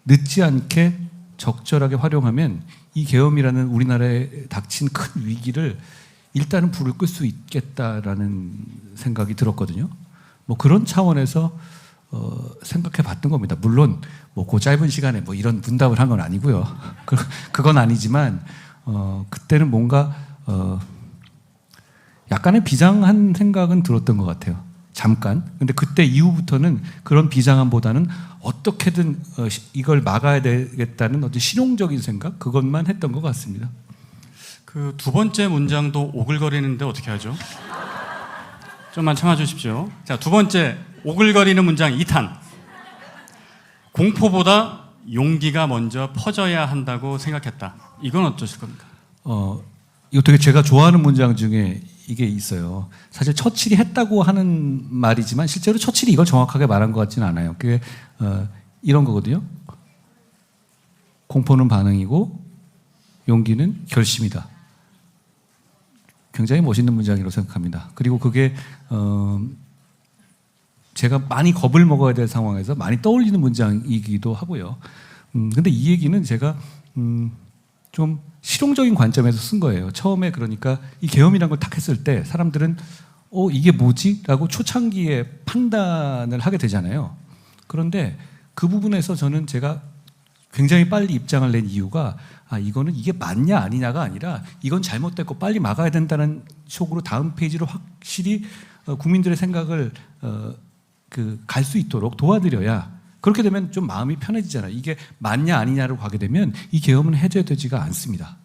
늦지 않게 적절하게 활용하면 이 계엄이라는 우리나라에 닥친 큰 위기를 일단은 불을 끌 수 있겠다라는 생각이 들었거든요. 뭐 그런 차원에서 생각해 봤던 겁니다. 물론 그 짧은 시간에 이런 문답을 한 건 아니고요. 그건 아니지만 그때는 뭔가 약간의 비장한 생각은 들었던 것 같아요. 잠깐. 근데 그때 이후부터는 그런 비장함보다는 어떻게든 이걸 막아야 되겠다는 어떤 실용적인 생각 그것만 했던 것 같습니다. 그 두 번째 문장도 오글거리는데 어떻게 하죠? 좀만 참아 주십시오. 자, 두 번째 오글거리는 문장 2탄. 공포보다 용기가 먼저 퍼져야 한다고 생각했다. 이건 어떠실 겁니까? 이거 되게 제가 좋아하는 문장 중에 이게 있어요. 사실 처칠이 했다고 하는 말이지만 실제로 처칠이 이걸 정확하게 말한 것 같지는 않아요. 그게 이런 거거든요. 공포는 반응이고 용기는 결심이다. 굉장히 멋있는 문장이라고 생각합니다. 그리고 그게 제가 많이 겁을 먹어야 될 상황에서 많이 떠올리는 문장이기도 하고요. 근데 이 얘기는 제가 좀 실용적인 관점에서 쓴 거예요. 처음에 그러니까 이 계엄이라는 걸 딱 했을 때 사람들은 이게 뭐지? 라고 초창기에 판단을 하게 되잖아요. 그런데 그 부분에서 저는 제가 굉장히 빨리 입장을 낸 이유가 이거는 이게 맞냐 아니냐가 아니라 이건 잘못됐고 빨리 막아야 된다는 속으로 다음 페이지로 확실히 국민들의 생각을 갈 수 있도록 도와드려야 그렇게 되면 좀 마음이 편해지잖아요. 이게 맞냐 아니냐로 가게 되면 이 계엄은 해제되지가 않습니다.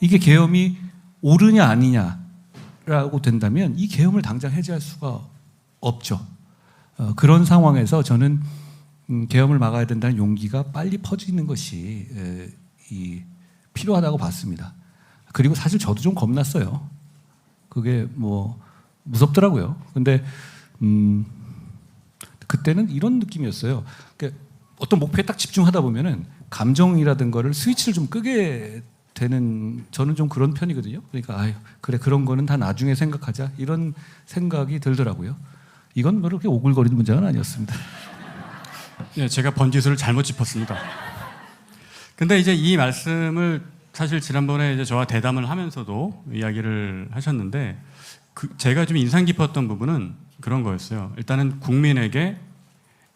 이게 계엄이 옳으냐 아니냐라고 된다면 이 계엄을 당장 해제할 수가 없죠. 그런 상황에서 저는 계엄을 막아야 된다는 용기가 빨리 퍼지는 것이 필요하다고 봤습니다. 그리고 사실 저도 좀 겁났어요. 그게 뭐 무섭더라고요. 근데 그때는 이런 느낌이었어요. 그러니까 어떤 목표에 딱 집중하다 보면은 감정이라든 거를 스위치를 좀 끄게 되는, 저는 좀 그런 편이거든요. 그러니까 아유 그래 그런 거는 다 나중에 생각하자 이런 생각이 들더라고요. 이건 뭐 그렇게 오글거리는 문제는 아니었습니다. 네, 제가 번지수를 잘못 짚었습니다. 근데 이제 이 말씀을 사실 지난번에 이제 저와 대담을 하면서도 이야기를 하셨는데 제가 좀 인상 깊었던 부분은 그런 거였어요. 일단은 국민에게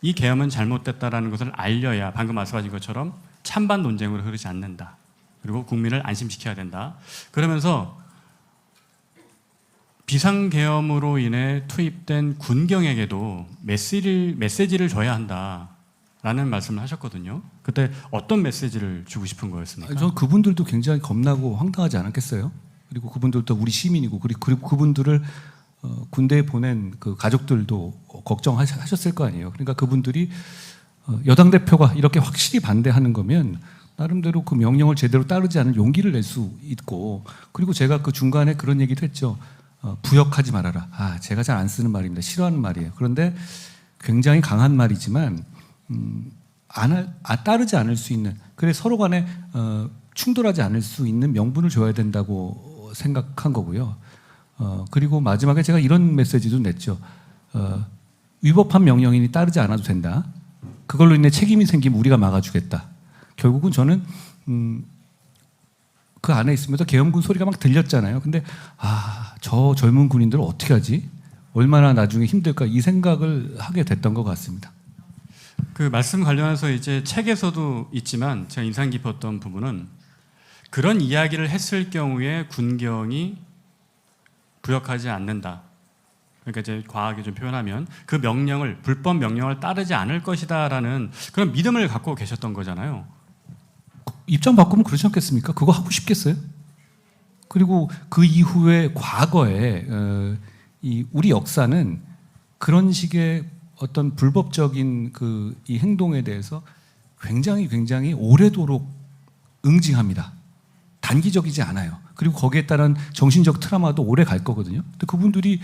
이 계엄은 잘못됐다라는 것을 알려야 방금 말씀하신 것처럼 찬반 논쟁으로 흐르지 않는다. 그리고 국민을 안심시켜야 된다. 그러면서 비상계엄으로 인해 투입된 군경에게도 메시지를 줘야 한다라는 말씀을 하셨거든요. 그때 어떤 메시지를 주고 싶은 거였습니까? 저는 그분들도 굉장히 겁나고 황당하지 않았겠어요? 그리고 그분들도 우리 시민이고 그리고 그분들을 군대에 보낸 그 가족들도 걱정하셨을 거 아니에요. 그러니까 그분들이 여당 대표가 이렇게 확실히 반대하는 거면 나름대로 그 명령을 제대로 따르지 않을 용기를 낼 수 있고, 그리고 제가 그 중간에 그런 얘기도 했죠. 부역하지 말아라. 제가 잘 안 쓰는 말입니다. 싫어하는 말이에요. 그런데 굉장히 강한 말이지만 따르지 않을 수 있는, 그래 서로 간에 충돌하지 않을 수 있는 명분을 줘야 된다고 생각한 거고요. 그리고 마지막에 제가 이런 메시지도 냈죠. 위법한 명령이니 따르지 않아도 된다. 그걸로 인해 책임이 생기면 우리가 막아주겠다. 결국은 저는 그 안에 있으면서 계엄군 소리가 막 들렸잖아요. 근데 저 젊은 군인들 어떻게 하지? 얼마나 나중에 힘들까? 이 생각을 하게 됐던 것 같습니다. 그 말씀 관련해서 이제 책에서도 있지만 제가 인상 깊었던 부분은 그런 이야기를 했을 경우에 군경이 부역하지 않는다. 그러니까 이제 과하게 좀 표현하면 그 명령을, 불법 명령을 따르지 않을 것이다라는 그런 믿음을 갖고 계셨던 거잖아요. 입장 바꾸면 그렇지 않겠습니까? 그거 하고 싶겠어요? 그리고 그 이후에 과거에 우리 역사는 그런 식의 어떤 불법적인 이 행동에 대해서 굉장히 오래도록 응징합니다. 단기적이지 않아요. 그리고 거기에 따른 정신적 트라우마도 오래 갈 거거든요. 근데 그분들이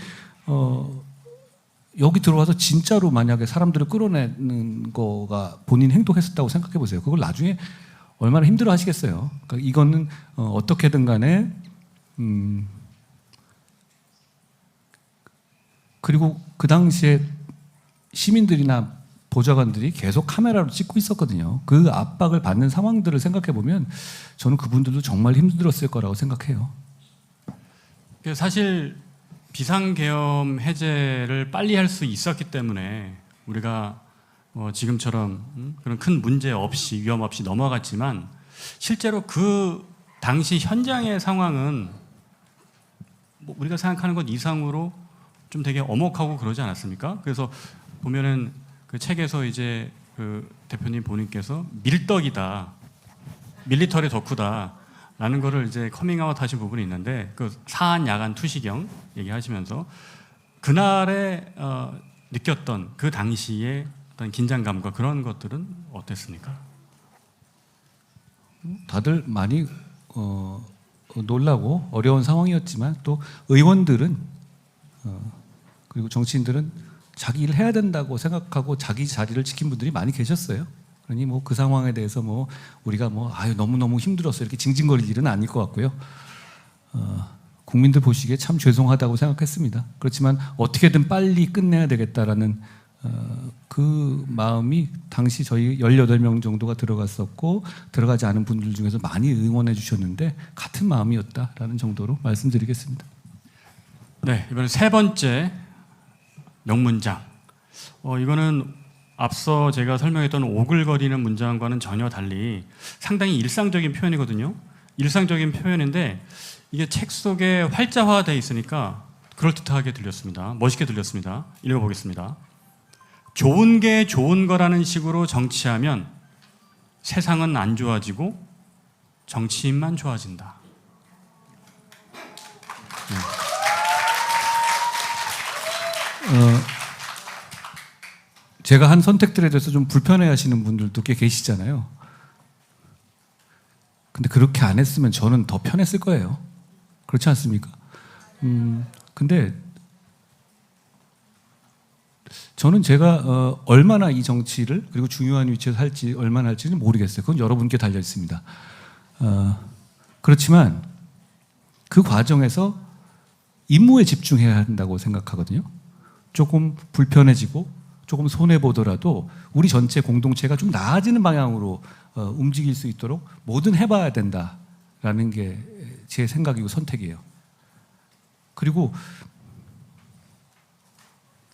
여기 들어와서 진짜로 만약에 사람들을 끌어내는 거가 본인 행동했었다고 생각해 보세요. 그걸 나중에 얼마나 힘들어 하시겠어요. 그러니까 이거는 어떻게든 간에 그리고 그 당시에 시민들이나 보좌관들이 계속 카메라로 찍고 있었거든요. 그 압박을 받는 상황들을 생각해 보면 저는 그분들도 정말 힘들었을 거라고 생각해요. 사실 비상계엄 해제를 빨리 할 수 있었기 때문에 우리가 지금처럼 그런 큰 문제 없이 위험 없이 넘어갔지만 실제로 그 당시 현장의 상황은 뭐 우리가 생각하는 것 이상으로 좀 되게 엄혹하고 그러지 않았습니까? 그래서 보면은 그 책에서 이제 그 대표님 본인께서 밀떡이다, 밀리터리 덕후다라는 거를 이제 커밍아웃 하신 부분이 있는데 그 사한 야간 투시경 얘기하시면서 그날에 느꼈던 그 당시의 어떤 긴장감과 그런 것들은 어땠습니까? 다들 많이 놀라고 어려운 상황이었지만 또 의원들은 그리고 정치인들은 자기 일을 해야 된다고 생각하고 자기 자리를 지킨 분들이 많이 계셨어요. 그러니 뭐 그 상황에 대해서 뭐 우리가 뭐 너무너무 힘들었어 이렇게 징징거릴 일은 아닐 것 같고요. 국민들 보시기에 참 죄송하다고 생각했습니다. 그렇지만 어떻게든 빨리 끝내야 되겠다라는 그 마음이 당시 저희 18명 정도가 들어갔었고 들어가지 않은 분들 중에서 많이 응원해 주셨는데 같은 마음이었다라는 정도로 말씀드리겠습니다. 네, 이번에 세 번째 명문장. 이거는 앞서 제가 설명했던 오글거리는 문장과는 전혀 달리 상당히 일상적인 표현이거든요. 일상적인 표현인데 이게 책 속에 활자화되어 있으니까 그럴듯하게 들렸습니다. 멋있게 들렸습니다. 읽어보겠습니다. 좋은 게 좋은 거라는 식으로 정치하면 세상은 안 좋아지고 정치인만 좋아진다. 제가 한 선택들에 대해서 좀 불편해하시는 분들도 꽤 계시잖아요. 근데 그렇게 안 했으면 저는 더 편했을 거예요. 그렇지 않습니까? 근데 저는 제가 얼마나 이 정치를 그리고 중요한 위치에서 할지 얼마나 할지는 모르겠어요. 그건 여러분께 달려 있습니다. 그렇지만 그 과정에서 임무에 집중해야 한다고 생각하거든요. 조금 불편해지고 조금 손해보더라도 우리 전체 공동체가 좀 나아지는 방향으로 움직일 수 있도록 뭐든 해봐야 된다라는 게 제 생각이고 선택이에요. 그리고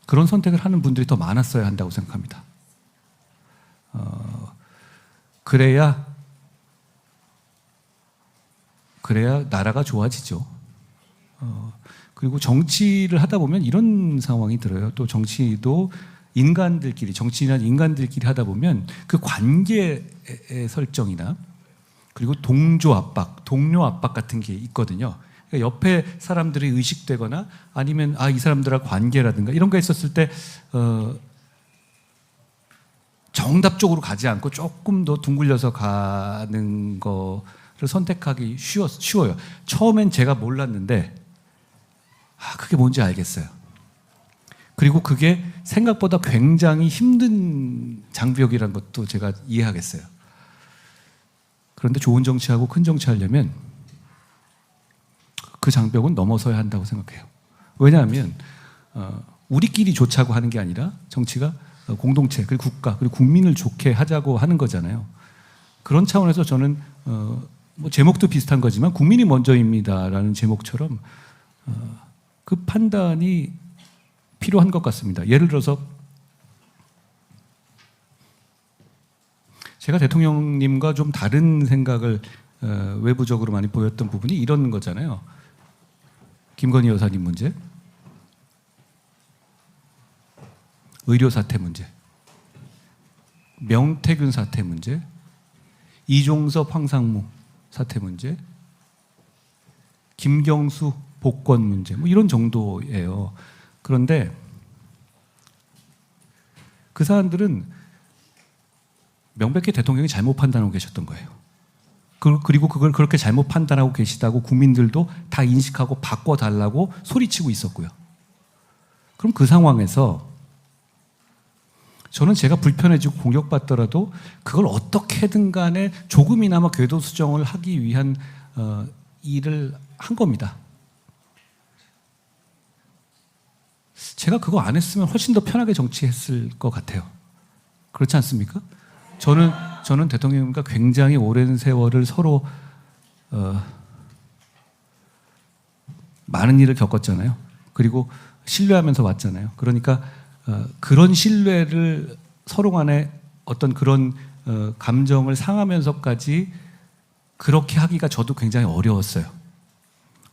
그런 선택을 하는 분들이 더 많았어야 한다고 생각합니다. 그래야 나라가 좋아지죠. 그리고 정치를 하다 보면 이런 상황이 들어요. 또 정치도 인간들끼리, 정치인이나 인간들끼리 하다 보면 그 관계의 설정이나 그리고 동조 압박, 동료 압박 같은 게 있거든요. 그러니까 옆에 사람들이 의식되거나 아니면 이 사람들하고 관계라든가 이런 거 있었을 때 정답적으로 가지 않고 조금 더 둥글려서 가는 거를 선택하기 쉬워요. 처음엔 제가 몰랐는데 그게 뭔지 알겠어요. 그리고 그게 생각보다 굉장히 힘든 장벽이라는 것도 제가 이해하겠어요. 그런데 좋은 정치하고 큰 정치하려면 그 장벽은 넘어서야 한다고 생각해요. 왜냐하면 우리끼리 좋자고 하는 게 아니라 정치가 공동체, 그리고 국가, 그리고 국민을 좋게 하자고 하는 거잖아요. 그런 차원에서 저는 뭐 제목도 비슷한 거지만 국민이 먼저입니다라는 제목처럼 그 판단이 필요한 것 같습니다. 예를 들어서 제가 대통령님과 좀 다른 생각을 외부적으로 많이 보였던 부분이 이런 거잖아요. 김건희 여사님 문제, 의료 사태 문제, 명태균 사태 문제, 이종섭 황상무 사태 문제, 김경수 복권 문제, 뭐 이런 정도예요. 그런데 그 사람들은 명백히 대통령이 잘못 판단하고 계셨던 거예요. 그리고 그걸 그렇게 잘못 판단하고 계시다고 국민들도 다 인식하고 바꿔달라고 소리치고 있었고요. 그럼 그 상황에서 저는 제가 불편해지고 공격받더라도 그걸 어떻게든 간에 조금이나마 궤도 수정을 하기 위한 일을 한 겁니다. 제가 그거 안 했으면 훨씬 더 편하게 정치했을 것 같아요. 그렇지 않습니까? 저는 대통령님과 굉장히 오랜 세월을 서로 많은 일을 겪었잖아요. 그리고 신뢰하면서 왔잖아요. 그러니까 그런 신뢰를 서로 간에 어떤 그런 감정을 상하면서까지 그렇게 하기가 저도 굉장히 어려웠어요.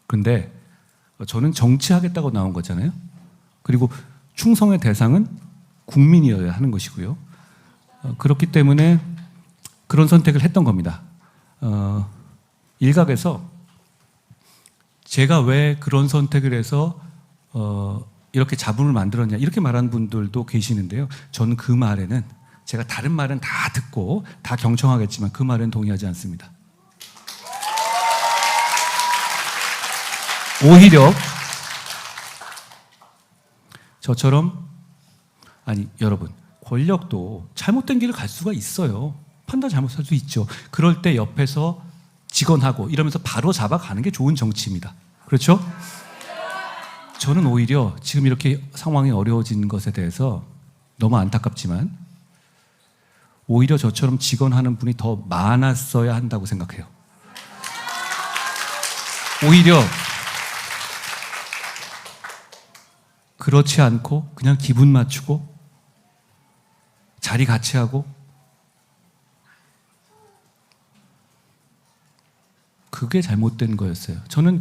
그런데 저는 정치하겠다고 나온 거잖아요. 그리고 충성의 대상은 국민이어야 하는 것이고요. 그렇기 때문에 그런 선택을 했던 겁니다. 일각에서 제가 왜 그런 선택을 해서 이렇게 잡음을 만들었냐 이렇게 말하는 분들도 계시는데요. 저는 그 말에는 제가 다른 말은 다 듣고 다 경청하겠지만 그 말은 동의하지 않습니다. 오히려 저처럼 여러분 권력도 잘못된 길을 갈 수가 있어요. 판단 잘못할 수 있죠. 그럴 때 옆에서 직언하고 이러면서 바로 잡아가는 게 좋은 정치입니다. 그렇죠? 저는 오히려 지금 이렇게 상황이 어려워진 것에 대해서 너무 안타깝지만 오히려 저처럼 직언하는 분이 더 많았어야 한다고 생각해요. 오히려 그렇지 않고 그냥 기분 맞추고 자리 같이 하고 그게 잘못된 거였어요. 저는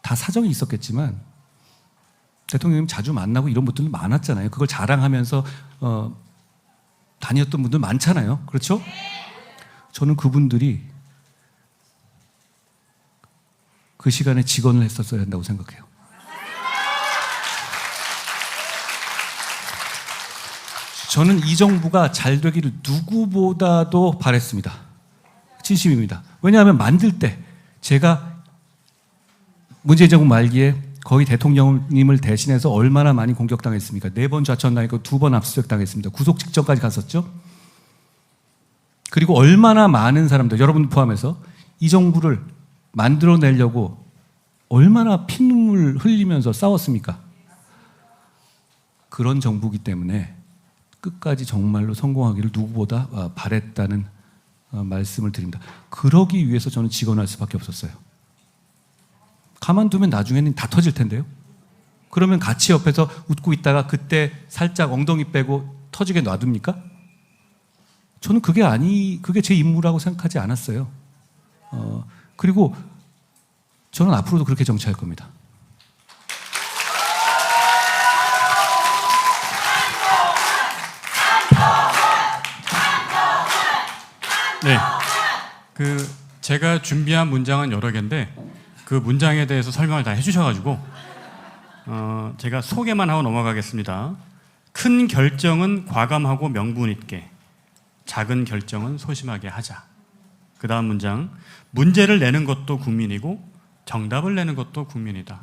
다 사정이 있었겠지만 대통령님 자주 만나고 이런 분들 많았잖아요. 그걸 자랑하면서 다녔던 분들 많잖아요. 그렇죠? 저는 그분들이 그 시간에 직언을 했었어야 한다고 생각해요. 저는 이 정부가 잘 되기를 누구보다도 바랬습니다. 진심입니다. 왜냐하면 만들 때 제가 문재인 정부 말기에 거의 대통령님을 대신해서 얼마나 많이 공격당했습니까? 4번 좌천당했고 2번 압수수색당했습니다. 구속 직전까지 갔었죠. 그리고 얼마나 많은 사람들, 여러분 포함해서 이 정부를 만들어내려고 얼마나 피눈물 흘리면서 싸웠습니까? 그런 정부이기 때문에 끝까지 정말로 성공하기를 누구보다 바랬다는 말씀을 드립니다. 그러기 위해서 저는 직언할 수밖에 없었어요. 가만두면 나중에는 다 터질 텐데요. 그러면 같이 옆에서 웃고 있다가 그때 살짝 엉덩이 빼고 터지게 놔둡니까? 저는 그게 제 임무라고 생각하지 않았어요. 그리고 저는 앞으로도 그렇게 정치할 겁니다. 네. 제가 준비한 문장은 여러 개인데 그 문장에 대해서 설명을 다 해주셔가지고 제가 소개만 하고 넘어가겠습니다. 큰 결정은 과감하고 명분 있게, 작은 결정은 소심하게 하자. 그 다음 문장, 문제를 내는 것도 국민이고 정답을 내는 것도 국민이다.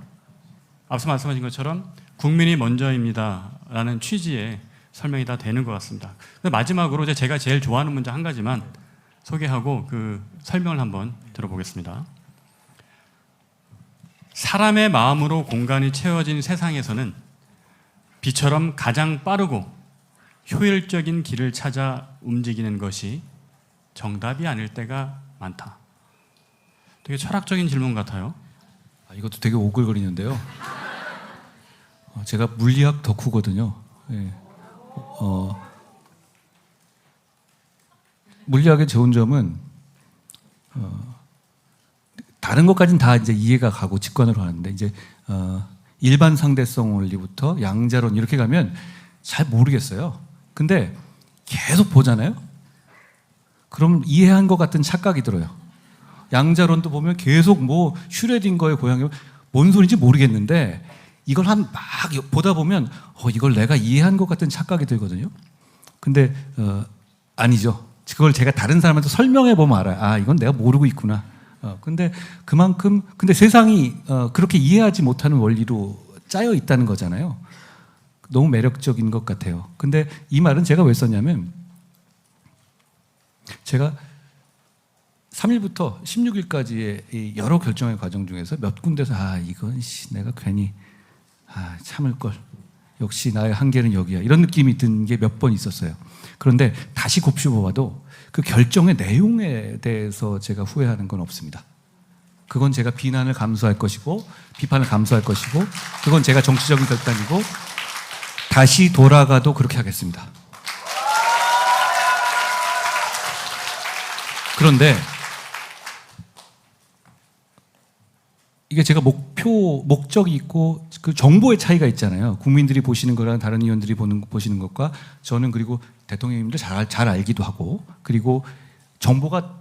앞서 말씀하신 것처럼 국민이 먼저입니다 라는 취지의 설명이 다 되는 것 같습니다. 마지막으로 제가 제일 좋아하는 문장 한 가지만 소개하고 그 설명을 한번 들어보겠습니다. 사람의 마음으로 공간이 채워진 세상에서는 비처럼 가장 빠르고 효율적인 길을 찾아 움직이는 것이 정답이 아닐 때가 많다. 되게 철학적인 질문 같아요. 이것도 되게 오글거리는데요. 제가 물리학 덕후거든요. 예. 물리학의 좋은 점은 다른 것까지는 다 이제 이해가 가고 직관으로 하는데 이제 일반 상대성 원리부터 양자론 이렇게 가면 잘 모르겠어요. 근데 계속 보잖아요. 그럼 이해한 것 같은 착각이 들어요. 양자론도 보면 계속 뭐 슈레딩거의 고양이 뭔 소리인지 모르겠는데 이걸 막 보다 보면 이걸 내가 이해한 것 같은 착각이 들거든요. 근데 아니죠. 그걸 제가 다른 사람한테 설명해 보면 알아요. 이건 내가 모르고 있구나. 근데 세상이 그렇게 이해하지 못하는 원리로 짜여 있다는 거잖아요. 너무 매력적인 것 같아요. 근데 이 말은 제가 왜 썼냐면 제가 3일부터 16일까지의 여러 결정의 과정 중에서 몇 군데서 이건 내가 괜히 참을 걸. 역시 나의 한계는 여기야. 이런 느낌이 든 게 몇 번 있었어요. 그런데 다시 곱씹어봐도 그 결정의 내용에 대해서 제가 후회하는 건 없습니다. 그건 제가 비난을 감수할 것이고 비판을 감수할 것이고 그건 제가 정치적인 결단이고 다시 돌아가도 그렇게 하겠습니다. 그런데 이게 제가 목적이 있고 그 정보의 차이가 있잖아요. 국민들이 보시는 거랑 다른 의원들이 보시는 것과 저는 그리고 대통령님들 잘 알기도 하고 그리고 정보가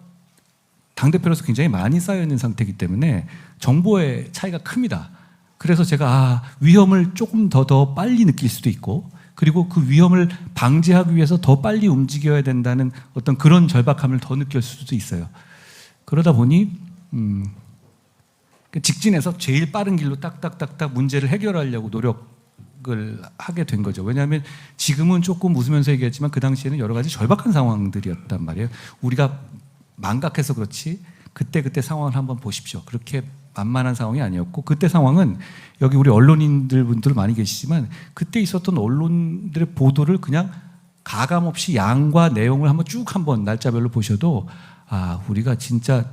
당대표로서 굉장히 많이 쌓여있는 상태이기 때문에 정보의 차이가 큽니다. 그래서 제가 위험을 조금 더 빨리 느낄 수도 있고 그리고 그 위험을 방지하기 위해서 더 빨리 움직여야 된다는 어떤 그런 절박함을 더 느낄 수도 있어요. 그러다 보니 직진해서 제일 빠른 길로 딱딱딱딱 문제를 해결하려고 노력을 하게 된 거죠. 왜냐하면 지금은 조금 웃으면서 얘기했지만 그 당시에는 여러 가지 절박한 상황들이었단 말이에요. 우리가 망각해서 그렇지 그때 상황을 한번 보십시오. 그렇게 만만한 상황이 아니었고 그때 상황은 여기 우리 언론인들 많이 계시지만 그때 있었던 언론들의 보도를 그냥 가감 없이 양과 내용을 한번 날짜별로 보셔도 우리가 진짜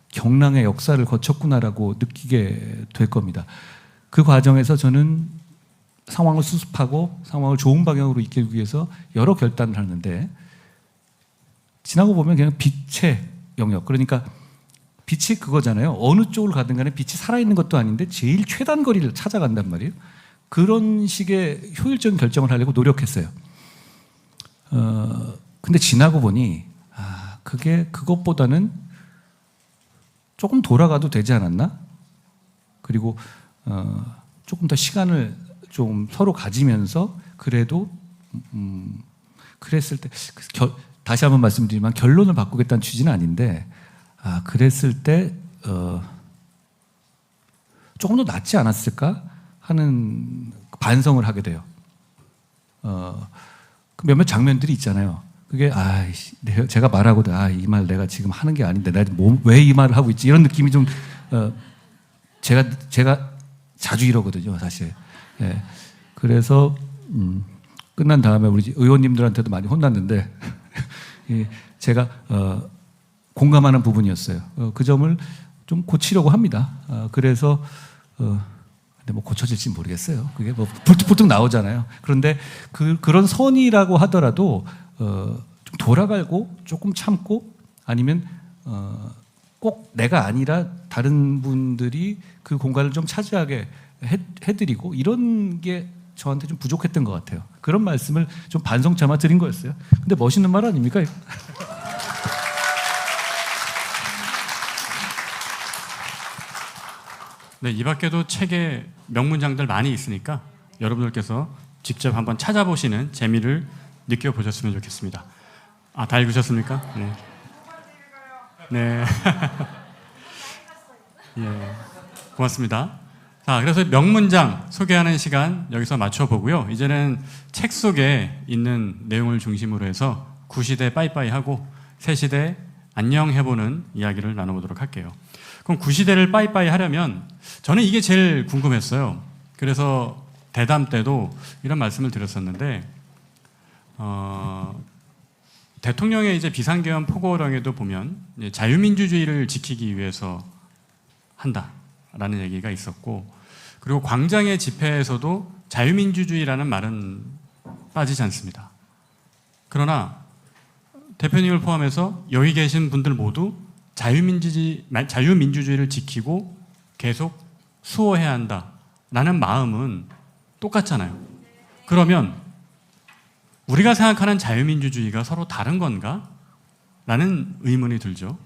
경랑의 역사를 거쳤구나라고 느끼게 될 겁니다. 그 과정에서 저는 상황을 수습하고 상황을 좋은 방향으로 이끌기 위해서 여러 결단을 하는데 지나고 보면 그냥 빛의 영역 그러니까 빛이 그거잖아요. 어느 쪽을 가든 간에 빛이 살아있는 것도 아닌데 제일 최단 거리를 찾아간단 말이에요. 그런 식의 효율적인 결정을 하려고 노력했어요. 근데 지나고 보니 그것보다는 조금 돌아가도 되지 않았나? 그리고 조금 더 시간을 좀 서로 가지면서 그래도 그랬을 때 다시 한번 말씀드리지만 결론을 바꾸겠다는 취지는 아닌데 그랬을 때 조금 더 낫지 않았을까 하는 반성을 하게 돼요. 그 몇몇 장면들이 있잖아요. 그게 제가 말하고도 이 말 내가 지금 하는 게 아닌데 내가 왜 이 말을 하고 있지 이런 느낌이 좀 제가 자주 이러거든요, 사실. 예. 그래서 끝난 다음에 우리 의원님들한테도 많이 혼났는데 제가 공감하는 부분이었어요. 그 점을 좀 고치려고 합니다. 그래서 근데 뭐 고쳐질지 모르겠어요. 그게 뭐 불뚝불뚝 나오잖아요. 그런데 그런 선이라고 하더라도 좀 돌아가고 조금 참고 아니면 꼭 내가 아니라 다른 분들이 그 공간을 좀 차지하게 해드리고 이런 게 저한테 좀 부족했던 것 같아요. 그런 말씀을 좀 반성 삼아 드린 거였어요. 근데 멋있는 말 아닙니까? 네, 이 밖에도 책에 명문장들 많이 있으니까 여러분들께서 직접 한번 찾아보시는 재미를 느껴보셨으면 좋겠습니다. 다 읽으셨습니까? 네. 네. 예, 고맙습니다. 자, 그래서 명문장 소개하는 시간 여기서 맞춰보고요. 이제는 책 속에 있는 내용을 중심으로 해서 구시대 빠이빠이 하고 새시대 안녕 해보는 이야기를 나눠보도록 할게요. 그럼 구시대를 빠이빠이 하려면 저는 이게 제일 궁금했어요. 그래서 대담 때도 이런 말씀을 드렸었는데 대통령의 이제 비상계엄 포고령에도 보면 자유민주주의를 지키기 위해서 한다라는 얘기가 있었고, 그리고 광장의 집회에서도 자유민주주의라는 말은 빠지지 않습니다. 그러나 대표님을 포함해서 여기 계신 분들 모두 자유민주주의를 지키고 계속 수호해야 한다라는 마음은 똑같잖아요. 그러면 우리가 생각하는 자유민주주의가 서로 다른 건가? 라는 의문이 들죠.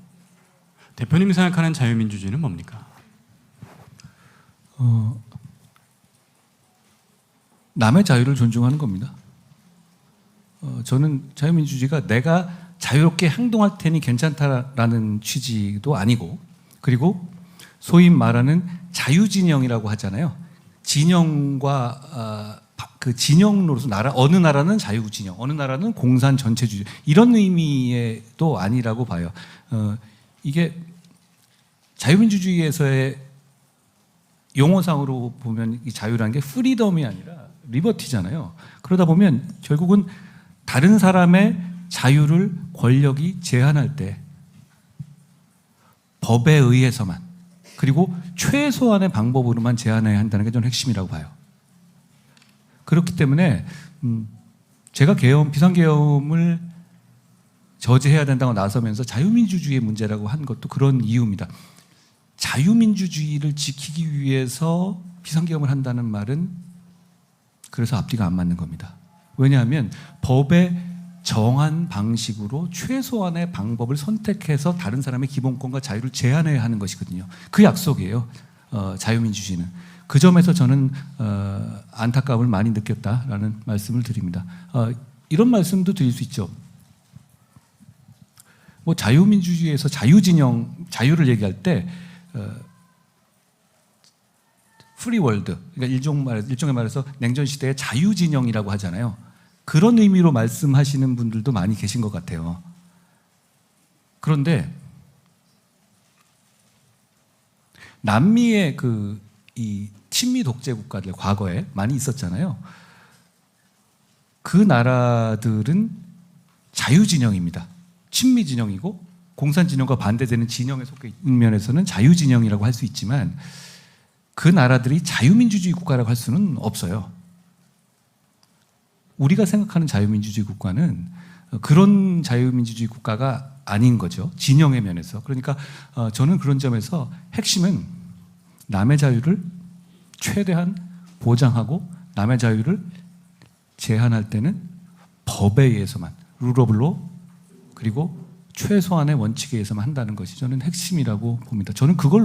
대표님이 생각하는 자유민주주의는 뭡니까? 남의 자유를 존중하는 겁니다. 저는 자유민주주의가 내가 자유롭게 행동할 테니 괜찮다라는 취지도 아니고, 그리고 소위 말하는 자유진영이라고 하잖아요. 진영과 그 진영으로서 어느 나라는 자유진영, 어느 나라는 공산 전체주의 이런 의미도 아니라고 봐요. 이게 자유민주주의에서의 용어상으로 보면 이 자유라는 게 프리덤이 아니라 리버티잖아요. 그러다 보면 결국은 다른 사람의 자유를 권력이 제한할 때 법에 의해서만, 그리고 최소한의 방법으로만 제한해야 한다는 게 저는 핵심이라고 봐요. 그렇기 때문에 제가 비상계엄을 저지해야 된다고 나서면서 자유민주주의의 문제라고 한 것도 그런 이유입니다. 자유민주주의를 지키기 위해서 비상계엄을 한다는 말은 그래서 앞뒤가 안 맞는 겁니다. 왜냐하면 법에 정한 방식으로 최소한의 방법을 선택해서 다른 사람의 기본권과 자유를 제한해야 하는 것이거든요. 그 약속이에요. 자유민주주의는. 그 점에서 저는 안타까움을 많이 느꼈다라는 말씀을 드립니다. 이런 말씀도 드릴 수 있죠. 뭐 자유민주주의에서 자유진영, 자유를 얘기할 때 프리월드, 그러니까 일종의 말해서 냉전 시대의 자유진영이라고 하잖아요. 그런 의미로 말씀하시는 분들도 많이 계신 것 같아요. 그런데 남미의 이 친미 독재 국가들 과거에 많이 있었잖아요. 그 나라들은 자유진영입니다. 친미 진영이고 공산 진영과 반대되는 진영에 속해 있는 면에서는 자유진영이라고 할 수 있지만 그 나라들이 자유민주주의 국가라고 할 수는 없어요. 우리가 생각하는 자유민주주의 국가는 그런 자유민주주의 국가가 아닌 거죠. 진영의 면에서. 그러니까 저는 그런 점에서 핵심은 남의 자유를 최대한 보장하고 남의 자유를 제한할 때는 법에 의해서만, 룰 오브 로, 그리고 최소한의 원칙에 의해서만 한다는 것이 저는 핵심이라고 봅니다. 저는 그걸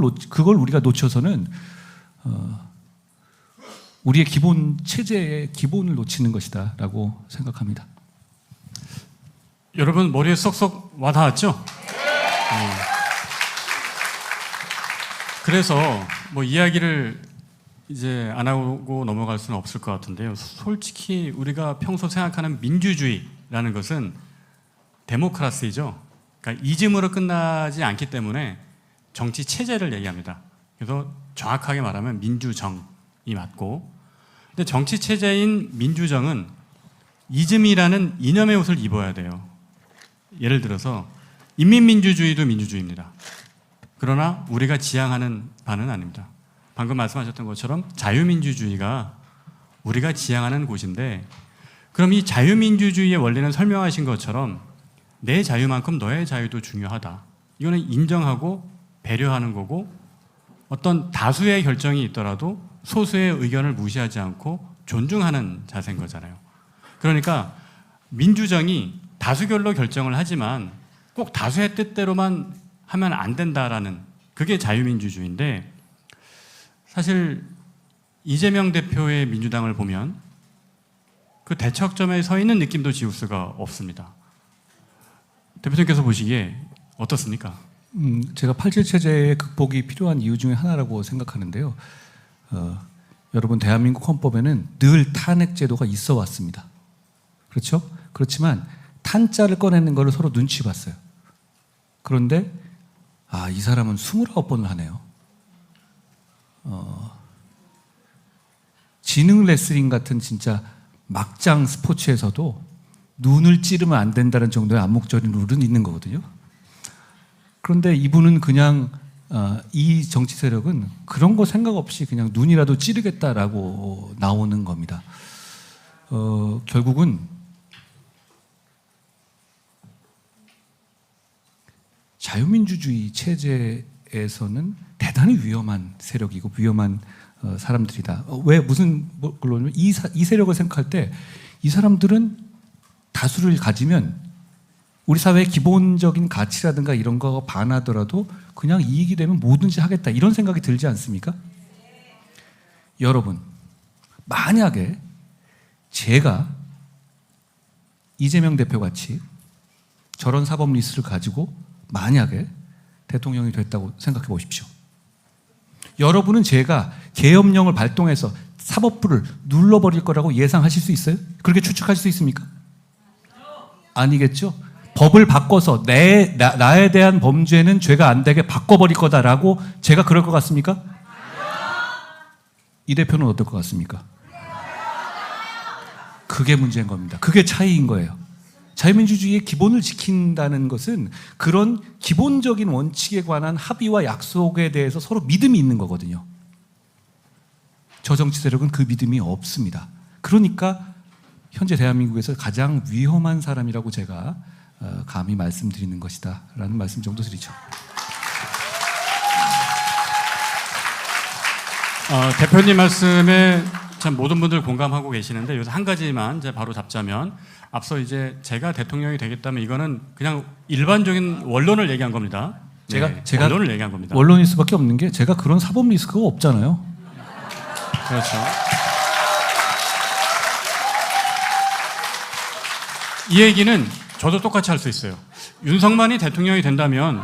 우리가 놓쳐서는 우리의 기본 체제의 기본을 놓치는 것이다라고 생각합니다. 여러분 머리에 쏙쏙 와닿았죠? 그래서 뭐 이야기를 이제 안 하고 넘어갈 수는 없을 것 같은데요. 솔직히 우리가 평소 생각하는 민주주의라는 것은 데모크라시죠. 그러니까 이즘으로 끝나지 않기 때문에 정치 체제를 얘기합니다. 그래서 정확하게 말하면 민주정이 맞고, 근데 정치 체제인 민주정은 이즘이라는 이념의 옷을 입어야 돼요. 예를 들어서 인민민주주의도 민주주의입니다. 그러나 우리가 지향하는 바는 아닙니다. 방금 말씀하셨던 것처럼 자유민주주의가 우리가 지향하는 곳인데, 그럼 이 자유민주주의의 원리는 설명하신 것처럼 내 자유만큼 너의 자유도 중요하다. 이거는 인정하고 배려하는 거고, 어떤 다수의 결정이 있더라도 소수의 의견을 무시하지 않고 존중하는 자세인 거잖아요. 그러니까 민주정이 다수결로 결정을 하지만 꼭 다수의 뜻대로만 하면 안 된다라는, 그게 자유민주주의인데, 사실 이재명 대표의 민주당을 보면 그 대척점에 서 있는 느낌도 지울 수가 없습니다. 대표님께서 보시기에 어떻습니까? 제가 87 체제의 극복이 필요한 이유 중에 하나라고 생각하는데요. 여러분, 대한민국 헌법에는 늘 탄핵 제도가 있어 왔습니다. 그렇죠? 그렇지만 탄자를 꺼내는 거를 서로 눈치 봤어요. 그런데 이 사람은 29번을 하네요. 지능 레슬링 같은 진짜 막장 스포츠에서도 눈을 찌르면 안 된다는 정도의 암묵적인 룰은 있는 거거든요. 그런데 이분은 그냥 이 정치 세력은 그런 거 생각 없이 그냥 눈이라도 찌르겠다라고 나오는 겁니다. 결국은 자유민주주의 체제에서는 대단히 위험한 세력이고 위험한 사람들이다. 왜 무슨 걸로 이 세력을 생각할 때 이 사람들은 다수를 가지면 우리 사회의 기본적인 가치라든가 이런 거 반하더라도 그냥 이익이 되면 뭐든지 하겠다, 이런 생각이 들지 않습니까? 여러분, 만약에 제가 이재명 대표 같이 저런 사법 리스트를 가지고 만약에 대통령이 됐다고 생각해 보십시오. 여러분은 제가 계엄령을 발동해서 사법부를 눌러버릴 거라고 예상하실 수 있어요? 그렇게 추측할 수 있습니까? 아니겠죠? 법을 바꿔서 나에 대한 범죄는 죄가 안 되게 바꿔버릴 거다라고 제가 그럴 것 같습니까? 이 대표는 어떨 것 같습니까? 그게 문제인 겁니다. 그게 차이인 거예요. 자유민주주의의 기본을 지킨다는 것은 그런 기본적인 원칙에 관한 합의와 약속에 대해서 서로 믿음이 있는 거거든요. 저 정치 세력은 그 믿음이 없습니다. 그러니까 현재 대한민국에서 가장 위험한 사람이라고 제가 감히 말씀드리는 것이다 라는 말씀 정도 드리죠. 대표님 말씀에 참 모든 분들 공감하고 계시는데, 여기서 한 가지만 이제 바로 잡자면, 앞서 이제 제가 대통령이 되겠다면 이거는 그냥 일반적인 원론을 얘기한 겁니다. 제가 원론을 얘기한 겁니다. 원론일 수밖에 없는 게 제가 그런 사법 리스크가 없잖아요. 그렇죠. 이 얘기는 저도 똑같이 할 수 있어요. 윤석만이 대통령이 된다면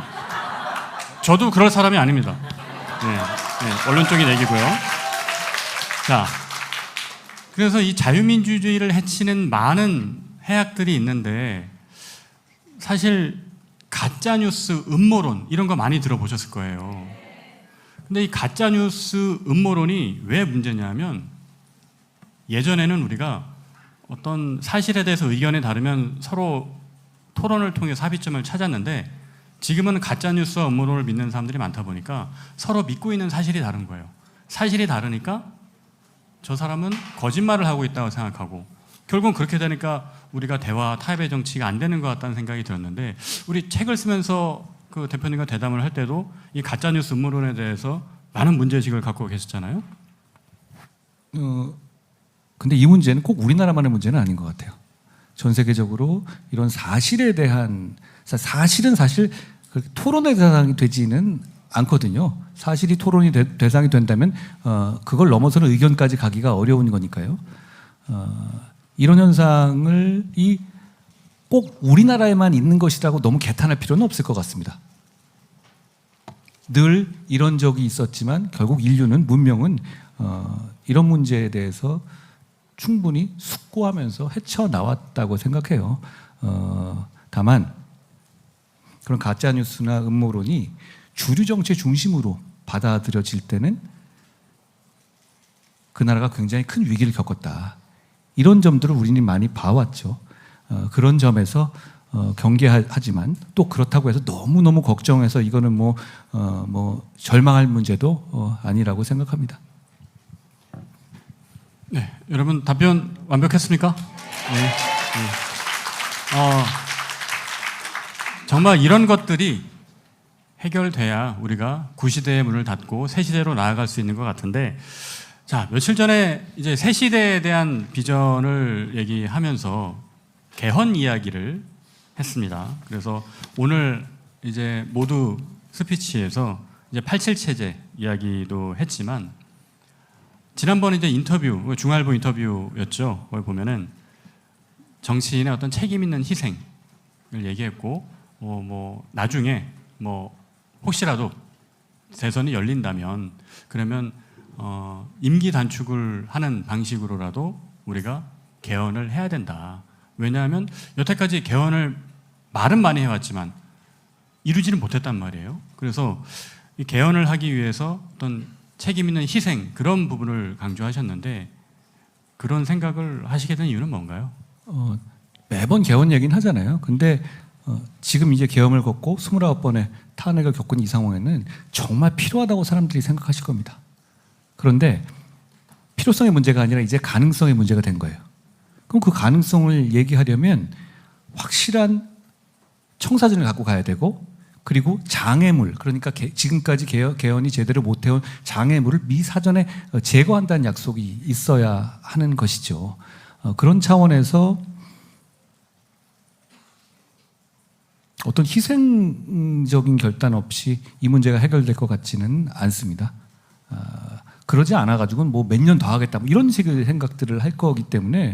저도 그럴 사람이 아닙니다. 원론적인 얘기고요. 자, 그래서 이 자유민주주의를 해치는 많은 해악들이 있는데, 사실 가짜뉴스, 음모론 이런 거 많이 들어보셨을 거예요. 근데 이 가짜뉴스, 음모론이 왜 문제냐면, 예전에는 우리가 어떤 사실에 대해서 의견이 다르면 서로 토론을 통해서 합의점을 찾았는데, 지금은 가짜뉴스와 음모론을 믿는 사람들이 많다 보니까 서로 믿고 있는 사실이 다른 거예요. 사실이 다르니까 저 사람은 거짓말을 하고 있다고 생각하고, 결국은 그렇게 되니까 우리가 대화, 타협의 정치가 안 되는 것 같다는 생각이 들었는데, 우리 책을 쓰면서 그 대표님과 대담을 할 때도 이 가짜뉴스 음모론에 대해서 많은 문제의식을 갖고 계셨잖아요. 근데 이 문제는 꼭 우리나라만의 문제는 아닌 것 같아요. 전 세계적으로 이런 사실에 대한, 사실은 사실 토론의 대상이 되지는 않거든요. 사실이 토론이 대상이 된다면 그걸 넘어서는 의견까지 가기가 어려운 거니까요. 이런 현상을 꼭 우리나라에만 있는 것이라고 너무 개탄할 필요는 없을 것 같습니다. 늘 이런 적이 있었지만 결국 인류는 문명은 이런 문제에 대해서 충분히 숙고하면서 헤쳐나왔다고 생각해요. 다만 그런 가짜뉴스나 음모론이 주류 정치 중심으로 받아들여질 때는 그 나라가 굉장히 큰 위기를 겪었다. 이런 점들을 우리는 많이 봐왔죠. 그런 점에서 경계하지만 또 그렇다고 해서 너무너무 걱정해서 이거는 뭐 절망할 문제도 아니라고 생각합니다. 네, 여러분 답변 완벽했습니까? 네. 정말 이런 것들이 해결돼야 우리가 구시대의 문을 닫고 새 시대로 나아갈 수 있는 것 같은데, 자, 며칠 전에 이제 새 시대에 대한 비전을 얘기하면서 개헌 이야기를 했습니다. 그래서 오늘 이제 모두 스피치에서 이제 87 체제 이야기도 했지만, 지난번 이제 인터뷰, 중앙일보 인터뷰였죠. 거기 보면은 정치인의 어떤 책임 있는 희생을 얘기했고, 나중에 혹시라도 대선이 열린다면 그러면 임기 단축을 하는 방식으로라도 우리가 개헌을 해야 된다. 왜냐하면 여태까지 개헌을 말은 많이 해왔지만 이루지는 못했단 말이에요. 그래서 이 개헌을 하기 위해서 어떤 책임 있는 희생, 그런 부분을 강조하셨는데, 그런 생각을 하시게 된 이유는 뭔가요? 매번 개헌 얘기는 하잖아요. 근데 지금 이제 계엄을 겪고 29번의 탄핵을 겪은 이 상황에는 정말 필요하다고 사람들이 생각하실 겁니다. 그런데 필요성의 문제가 아니라 이제 가능성의 문제가 된 거예요. 그럼 그 가능성을 얘기하려면 확실한 청사진을 갖고 가야 되고, 그리고 장애물, 그러니까 지금까지 개헌이 제대로 못해온 장애물을 미사전에 제거한다는 약속이 있어야 하는 것이죠. 그런 차원에서 어떤 희생적인 결단 없이 이 문제가 해결될 것 같지는 않습니다. 그러지 않아가지고는 뭐 몇 년 더 하겠다, 이런 식의 생각들을 할 거기 때문에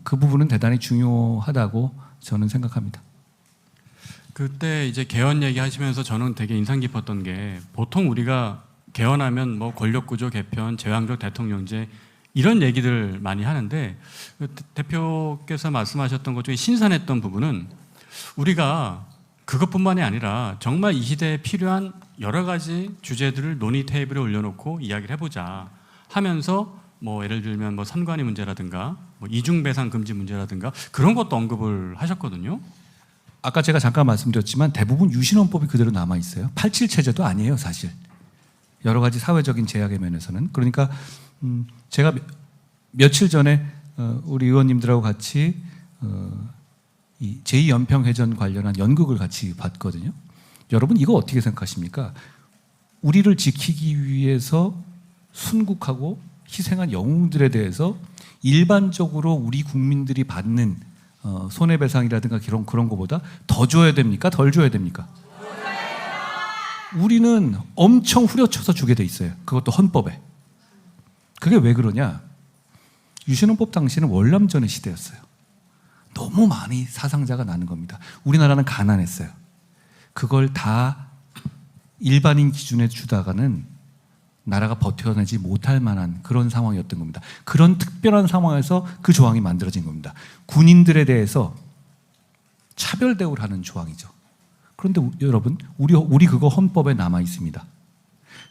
그 부분은 대단히 중요하다고 저는 생각합니다. 그때 이제 개헌 얘기하시면서 저는 되게 인상 깊었던 게, 보통 우리가 개헌하면 뭐 권력구조 개편, 제왕적 대통령제 이런 얘기들 많이 하는데, 대표께서 말씀하셨던 것 중에 신선했던 부분은 우리가 그것뿐만이 아니라 정말 이 시대에 필요한 여러 가지 주제들을 논의 테이블에 올려놓고 이야기를 해보자 하면서, 예를 들면 선관위 문제라든가 이중배상 금지 문제라든가 그런 것도 언급을 하셨거든요. 아까 제가 잠깐 말씀드렸지만 대부분 유신헌법이 그대로 남아 있어요. 87 체제도 아니에요, 사실. 여러 가지 사회적인 제약의 면에서는. 그러니까 제가 며칠 전에 우리 의원님들하고 같이 이 제2연평해전 관련한 연극을 같이 봤거든요. 여러분 이거 어떻게 생각하십니까? 우리를 지키기 위해서 순국하고 희생한 영웅들에 대해서 일반적으로 우리 국민들이 받는 손해배상이라든가 그런 거보다 더 줘야 됩니까? 덜 줘야 됩니까? 우리는 엄청 후려쳐서 주게 돼 있어요. 그것도 헌법에. 그게 왜 그러냐? 유신헌법 당시에는 월남전의 시대였어요. 너무 많이 사상자가 나는 겁니다. 우리나라는 가난했어요. 그걸 다 일반인 기준에 주다가는 나라가 버텨내지 못할 만한 그런 상황이었던 겁니다. 그런 특별한 상황에서 그 조항이 만들어진 겁니다. 군인들에 대해서 차별 대우를 하는 조항이죠. 그런데 여러분, 우리 그거 헌법에 남아 있습니다.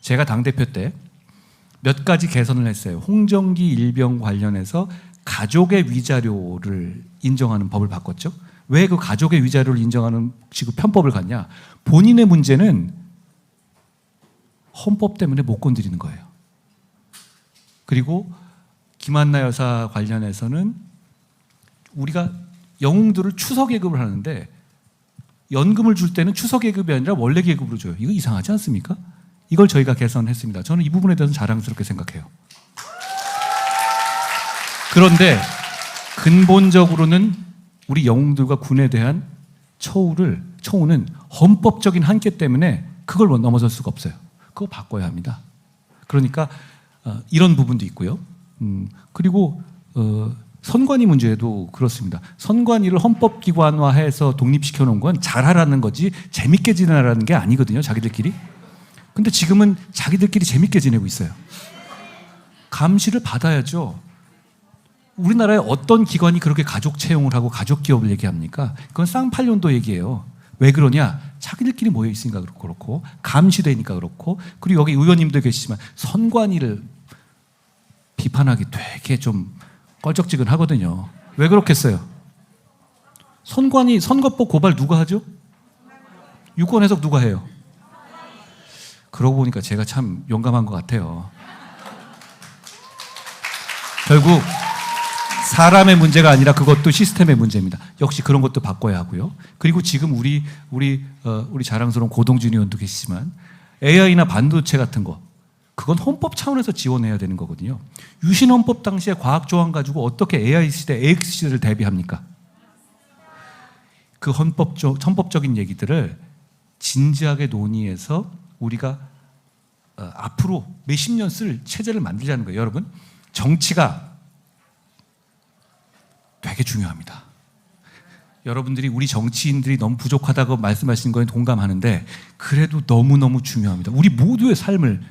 제가 당대표 때 몇 가지 개선을 했어요. 홍정기 일병 관련해서 가족의 위자료를 인정하는 법을 바꿨죠. 왜 그 가족의 위자료를 인정하는 지금 편법을 갔냐? 본인의 문제는 헌법 때문에 못 건드리는 거예요. 그리고 김한나 여사 관련해서는 우리가 영웅들을 추서계급을 하는데 연금을 줄 때는 추서계급이 아니라 원래 계급으로 줘요. 이거 이상하지 않습니까? 이걸 저희가 개선했습니다. 저는 이 부분에 대해서는 자랑스럽게 생각해요. 그런데 근본적으로는 우리 영웅들과 군에 대한 처우는 헌법적인 한계 때문에 그걸 넘어설 수가 없어요. 그거 바꿔야 합니다. 그러니까 이런 부분도 있고요. 그리고 선관위 문제도 그렇습니다. 선관위를 헌법기관화해서 독립시켜 놓은 건 잘하라는 거지 재밌게 지내라는 게 아니거든요. 자기들끼리. 근데 지금은 자기들끼리 재밌게 지내고 있어요. 감시를 받아야죠. 우리나라에 어떤 기관이 그렇게 가족 채용을 하고 가족 기업을 얘기합니까? 그건 쌍팔년도 얘기예요. 왜 그러냐? 자기들끼리 모여 있으니까 그렇고 감시되니까 그렇고 그리고 여기 의원님도 계시지만 선관위를 비판하기 되게 좀 껄쩍지근하거든요. 왜 그렇겠어요? 선관위 선거법 고발 누가 하죠? 유권 해석 누가 해요? 그러고 보니까 제가 참 용감한 것 같아요. 결국 사람의 문제가 아니라 그것도 시스템의 문제입니다. 역시 그런 것도 바꿔야 하고요. 그리고 지금 우리 자랑스러운 고동준 의원도 계시지만 AI나 반도체 같은 거 그건 헌법 차원에서 지원해야 되는 거거든요. 유신 헌법 당시에 과학 조항 가지고 어떻게 AI 시대, AX 시대를 대비합니까? 그 헌법적인 얘기들을 진지하게 논의해서 우리가 앞으로 몇십 년 쓸 체제를 만들자는 거예요. 여러분, 정치가 되게 중요합니다. 여러분들이 우리 정치인들이 너무 부족하다고 말씀하시는 거에 동감하는데 그래도 너무너무 중요합니다. 우리 모두의 삶을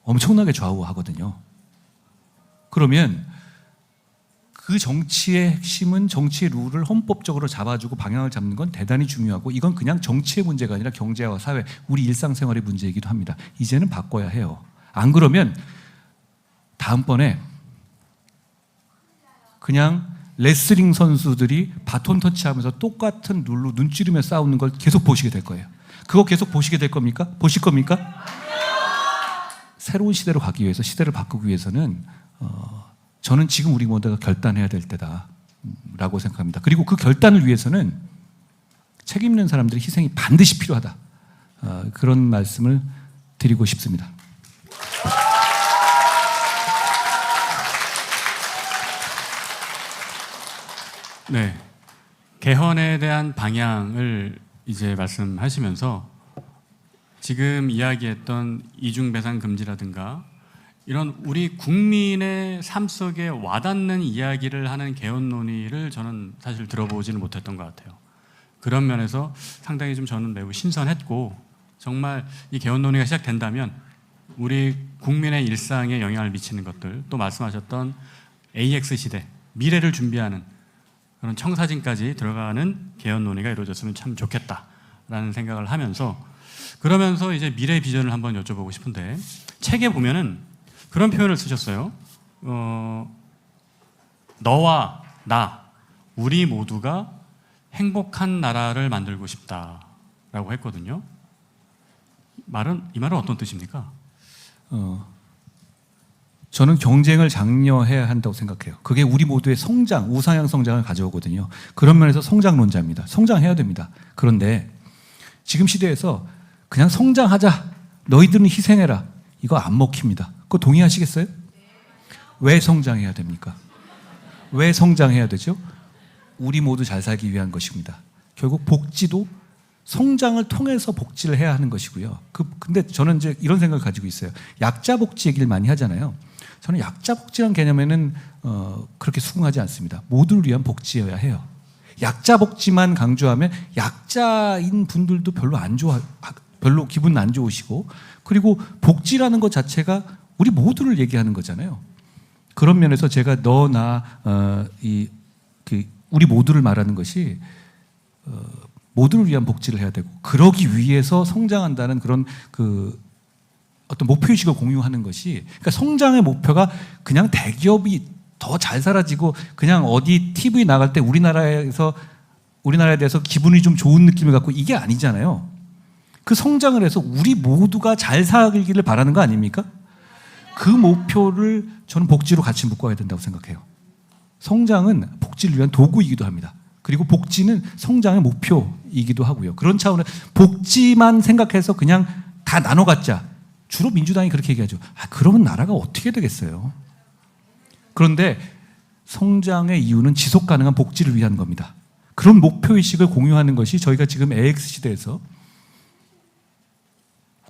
엄청나게 좌우하거든요. 그러면 그 정치의 핵심은 정치의 룰을 헌법적으로 잡아주고 방향을 잡는 건 대단히 중요하고 이건 그냥 정치의 문제가 아니라 경제와 사회, 우리 일상생활의 문제이기도 합니다. 이제는 바꿔야 해요. 안 그러면 다음번에 그냥 레슬링 선수들이 바톤 터치하면서 똑같은 룰로 눈 찌르며 싸우는 걸 계속 보시게 될 거예요. 그거 계속 보시게 될 겁니까? 보실 겁니까? 새로운 시대로 가기 위해서, 시대를 바꾸기 위해서는 저는 지금 우리 모두가 결단해야 될 때다라고 생각합니다. 그리고 그 결단을 위해서는 책임 있는 사람들의 희생이 반드시 필요하다. 그런 말씀을 드리고 싶습니다. 네, 개헌에 대한 방향을 이제 말씀하시면서 지금 이야기했던 이중배상 금지라든가 이런 우리 국민의 삶 속에 와닿는 이야기를 하는 개헌 논의를 저는 사실 들어보지는 못했던 것 같아요. 그런 면에서 상당히 좀 저는 매우 신선했고 정말 이 개헌 논의가 시작된다면 우리 국민의 일상에 영향을 미치는 것들 또 말씀하셨던 AX 시대, 미래를 준비하는 그런 청사진까지 들어가는 개헌 논의가 이루어졌으면 참 좋겠다라는 생각을 하면서 그러면서 이제 미래 비전을 한번 여쭤보고 싶은데 책에 보면은 그런 표현을 쓰셨어요. 너와 나, 우리 모두가 행복한 나라를 만들고 싶다라고 했거든요. 이 말은 어떤 뜻입니까? 저는 경쟁을 장려해야 한다고 생각해요. 그게 우리 모두의 성장, 우상향 성장을 가져오거든요. 그런 면에서 성장론자입니다. 성장해야 됩니다. 그런데 지금 시대에서 그냥 성장하자, 너희들은 희생해라, 이거 안 먹힙니다. 그거 동의하시겠어요? 왜 성장해야 됩니까? 왜 성장해야 되죠? 우리 모두 잘 살기 위한 것입니다. 결국 복지도 성장을 통해서 복지를 해야 하는 것이고요. 근데 저는 이제 이런 생각을 가지고 있어요. 약자 복지 얘기를 많이 하잖아요. 저는 약자 복지라는 개념에는 그렇게 수긍하지 않습니다. 모두를 위한 복지여야 해요. 약자 복지만 강조하면 약자인 분들도 별로 기분 안 좋으시고 그리고 복지라는 것 자체가 우리 모두를 얘기하는 거잖아요. 그런 면에서 제가 너, 나, 우리 모두를 말하는 것이 모두를 위한 복지를 해야 되고 그러기 위해서 성장한다는 그런 어떤 목표의식을 공유하는 것이 그러니까 성장의 목표가 그냥 대기업이 더 잘 살아지고 그냥 어디 TV 나갈 때 우리나라에 대해서 기분이 좀 좋은 느낌을 갖고 이게 아니잖아요. 그 성장을 해서 우리 모두가 잘 살기를 바라는 거 아닙니까? 그 목표를 저는 복지로 같이 묶어야 된다고 생각해요. 성장은 복지를 위한 도구이기도 합니다. 그리고 복지는 성장의 목표이기도 하고요. 그런 차원에 복지만 생각해서 그냥 다 나눠 갖자. 주로 민주당이 그렇게 얘기하죠. 그러면 나라가 어떻게 되겠어요? 그런데 성장의 이유는 지속 가능한 복지를 위한 겁니다. 그런 목표의식을 공유하는 것이 저희가 지금 AX 시대에서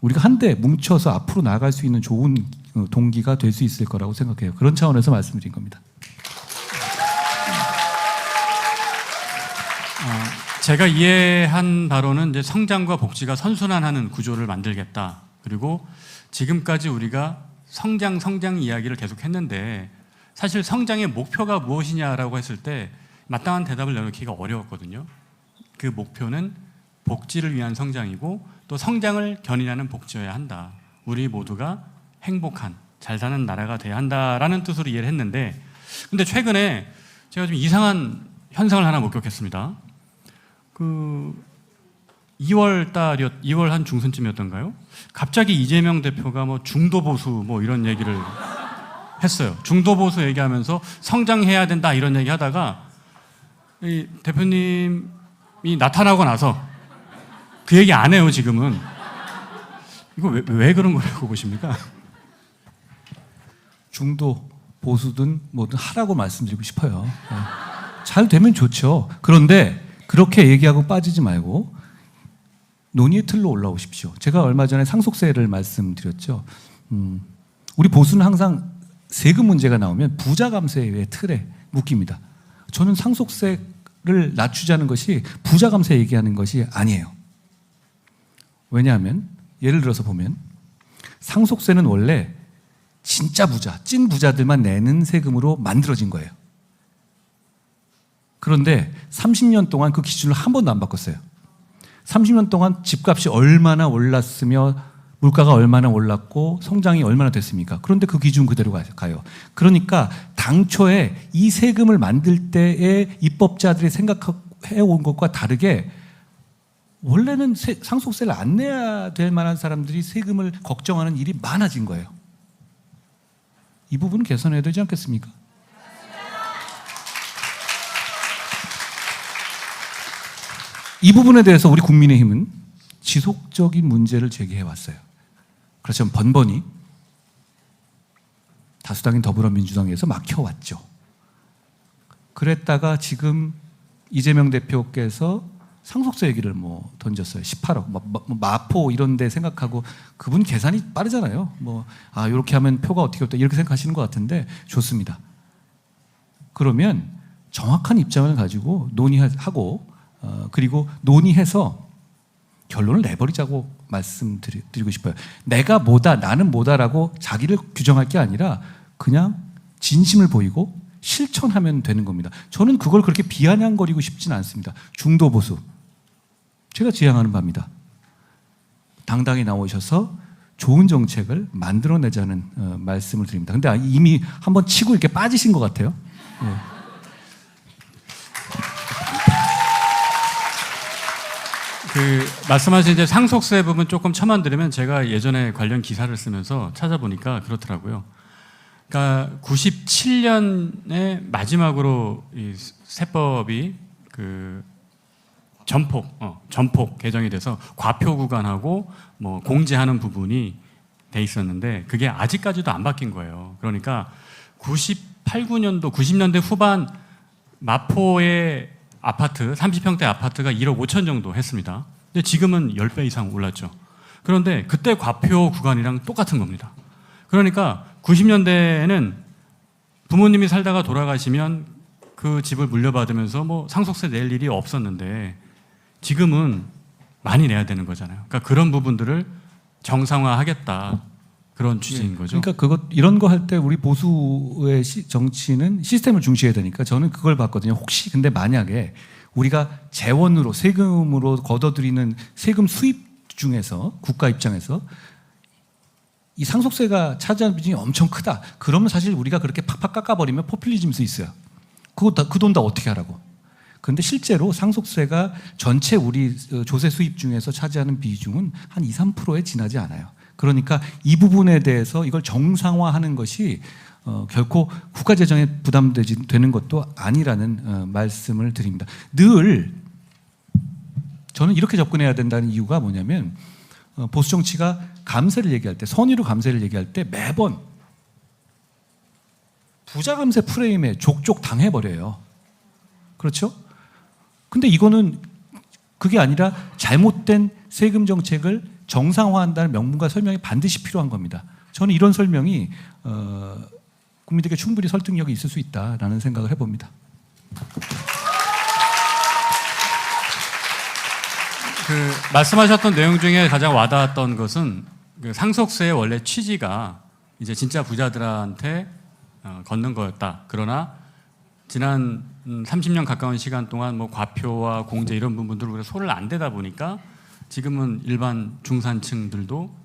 우리가 한데 뭉쳐서 앞으로 나아갈 수 있는 좋은 동기가 될 수 있을 거라고 생각해요. 그런 차원에서 말씀드린 겁니다. 제가 이해한 바로는 이제 성장과 복지가 선순환하는 구조를 만들겠다. 그리고 지금까지 우리가 성장 이야기를 계속 했는데 사실 성장의 목표가 무엇이냐라고 했을 때 마땅한 대답을 내놓기가 어려웠거든요. 그 목표는 복지를 위한 성장이고 또 성장을 견인하는 복지여야 한다. 우리 모두가 행복한 잘 사는 나라가 돼야 한다라는 뜻으로 이해를 했는데 근데 최근에 제가 좀 이상한 현상을 하나 목격했습니다. 2월 한 중순쯤이었던가요? 갑자기 이재명 대표가 뭐 중도 보수 뭐 이런 얘기를 했어요. 중도 보수 얘기하면서 성장해야 된다 이런 얘기 하다가 이 대표님이 나타나고 나서 그 얘기 안 해요, 지금은. 이거 왜 그런 거라고 보십니까? 중도 보수든 뭐든 하라고 말씀드리고 싶어요. 네. 잘 되면 좋죠. 그런데 그렇게 얘기하고 빠지지 말고 논의의 틀로 올라오십시오. 제가 얼마 전에 상속세를 말씀드렸죠. 우리 보수는 항상 세금 문제가 나오면 부자 감세의 틀에 묶입니다. 저는 상속세를 낮추자는 것이 부자 감세 얘기하는 것이 아니에요. 왜냐하면 예를 들어서 보면 상속세는 원래 진짜 부자, 찐 부자들만 내는 세금으로 만들어진 거예요. 그런데 30년 동안 그 기준을 한 번도 안 바꿨어요. 30년 동안 집값이 얼마나 올랐으며 물가가 얼마나 올랐고 성장이 얼마나 됐습니까? 그런데 그 기준 그대로 가요. 그러니까 당초에 이 세금을 만들 때의 입법자들이 생각해온 것과 다르게 원래는 상속세를 안 내야 될 만한 사람들이 세금을 걱정하는 일이 많아진 거예요. 이 부분 개선해야 되지 않겠습니까? 이 부분에 대해서 우리 국민의힘은 지속적인 문제를 제기해 왔어요. 그렇지만 번번이 다수당인 더불어민주당에서 막혀왔죠. 그랬다가 지금 이재명 대표께서 상속세 얘기를 뭐 던졌어요. 18억, 마포 이런 데 생각하고 그분 계산이 빠르잖아요. 이렇게 하면 표가 어떻게 없다 이렇게 생각하시는 것 같은데 좋습니다. 그러면 정확한 입장을 가지고 논의하고 그리고 논의해서 결론을 내버리자고 말씀드리고 싶어요. 내가 뭐다, 나는 뭐다라고 자기를 규정할 게 아니라 그냥 진심을 보이고 실천하면 되는 겁니다. 저는 그걸 그렇게 비아냥거리고 싶지는 않습니다. 중도 보수. 제가 지향하는 바입니다. 당당히 나오셔서 좋은 정책을 만들어내자는 말씀을 드립니다. 근데 이미 한번 치고 이렇게 빠지신 것 같아요. 네. 말씀하신 이제 상속세 부분 조금 첨언 드리면 제가 예전에 관련 기사를 쓰면서 찾아보니까 그렇더라고요. 그러니까 97년에 마지막으로 이 세법이 전폭 개정이 돼서 과표 구간하고 뭐 공제하는 부분이 돼 있었는데 그게 아직까지도 안 바뀐 거예요. 그러니까 98, 9년도 90년대 후반 마포의 아파트 30평대 아파트가 1억 5천 정도 했습니다. 근데 지금은 10배 이상 올랐죠. 그런데 그때 과표 구간이랑 똑같은 겁니다. 그러니까 90년대에는 부모님이 살다가 돌아가시면 그 집을 물려받으면서 뭐 상속세 낼 일이 없었는데 지금은 많이 내야 되는 거잖아요. 그러니까 그런 부분들을 정상화하겠다. 그런 취지인 거죠. 그러니까 이런 거 할 때 우리 보수의 정치는 시스템을 중시해야 되니까 저는 그걸 봤거든요. 혹시 근데 만약에 우리가 재원으로 세금으로 걷어들이는 세금 수입 중에서 국가 입장에서 이 상속세가 차지하는 비중이 엄청 크다. 그러면 사실 우리가 그렇게 팍팍 깎아버리면 포퓰리즘일 수 있어요. 그 돈 다 어떻게 하라고. 그런데 실제로 상속세가 전체 우리 조세 수입 중에서 차지하는 비중은 한 2, 3%에 지나지 않아요. 그러니까 이 부분에 대해서 이걸 정상화하는 것이 결코 국가 재정에 부담되는 것도 아니라는 말씀을 드립니다. 늘 저는 이렇게 접근해야 된다는 이유가 뭐냐면 보수 정치가 감세를 얘기할 때 선의로 감세를 얘기할 때 매번 부자 감세 프레임에 족족 당해버려요. 그렇죠? 근데 이거는 그게 아니라 잘못된 세금 정책을 정상화한다는 명분과 설명이 반드시 필요한 겁니다. 저는 이런 설명이 국민들에게 충분히 설득력이 있을 수 있다라는 생각을 해봅니다. 말씀하셨던 내용 중에 가장 와닿았던 것은 그 상속세의 원래 취지가 이제 진짜 부자들한테 걷는 거였다. 그러나 지난 30년 가까운 시간 동안 뭐 과표와 공제 이런 부분들을 우리가 손을 안 대다 보니까 지금은 일반 중산층들도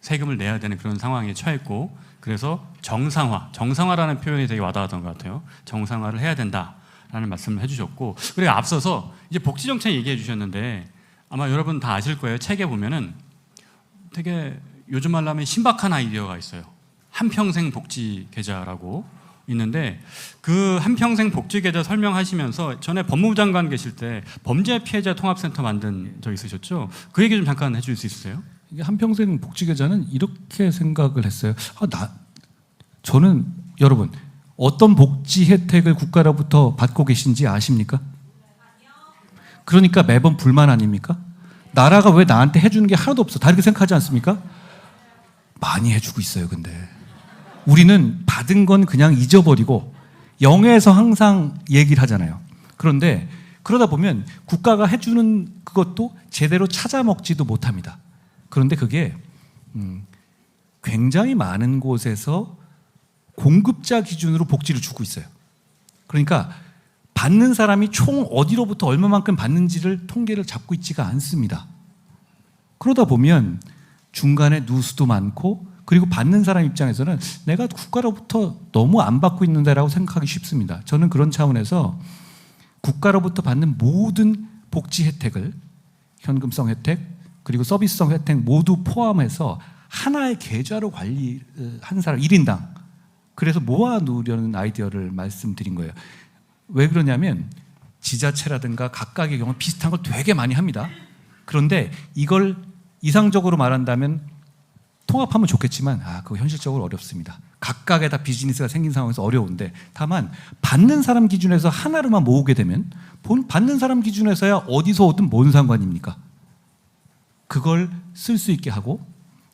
세금을 내야 되는 그런 상황에 처했고, 그래서 정상화라는 표현이 되게 와닿았던 것 같아요. 정상화를 해야 된다라는 말씀을 해주셨고, 그리고 앞서서 이제 복지정책 얘기해 주셨는데 아마 여러분 다 아실 거예요. 책에 보면은 되게 요즘 말로 하면 신박한 아이디어가 있어요. 한평생 복지 계좌라고 있는데, 그 한평생 복지 계좌 설명하시면서 전에 법무부 장관 계실 때 범죄 피해자 통합센터 만든 적 있으셨죠? 그 얘기 좀 잠깐 해줄 수 있으세요? 이게 한평생 복지 계좌는 이렇게 생각을 했어요. 저는 여러분 어떤 복지 혜택을 국가로부터 받고 계신지 아십니까? 그러니까 매번 불만 아닙니까? 나라가 왜 나한테 해주는 게 하나도 없어? 다 이렇게 생각하지 않습니까? 많이 해주고 있어요. 근데 우리는 받은 건 그냥 잊어버리고 0에서 항상 얘기를 하잖아요. 그런데 그러다 보면 국가가 해주는 그것도 제대로 찾아 먹지도 못합니다. 그런데 그게 굉장히 많은 곳에서 공급자 기준으로 복지를 주고 있어요. 그러니까 받는 사람이 총 어디로부터 얼마만큼 받는지를 통계를 잡고 있지가 않습니다. 그러다 보면 중간에 누수도 많고, 그리고 받는 사람 입장에서는 내가 국가로부터 너무 안 받고 있는데라고 생각하기 쉽습니다. 저는 그런 차원에서 국가로부터 받는 모든 복지 혜택을, 현금성 혜택 그리고 서비스성 혜택 모두 포함해서 하나의 계좌로 관리하는 사람 1인당, 그래서 모아놓으려는 아이디어를 말씀드린 거예요. 왜 그러냐면 지자체라든가 각각의 경우 비슷한 걸 되게 많이 합니다. 그런데 이걸 이상적으로 말한다면 통합하면 좋겠지만 그거 현실적으로 어렵습니다. 각각의 다 비즈니스가 생긴 상황에서 어려운데, 다만 받는 사람 기준에서 하나로만 모으게 되면 받는 사람 기준에서야 어디서 오든 뭔 상관입니까? 그걸 쓸 수 있게 하고,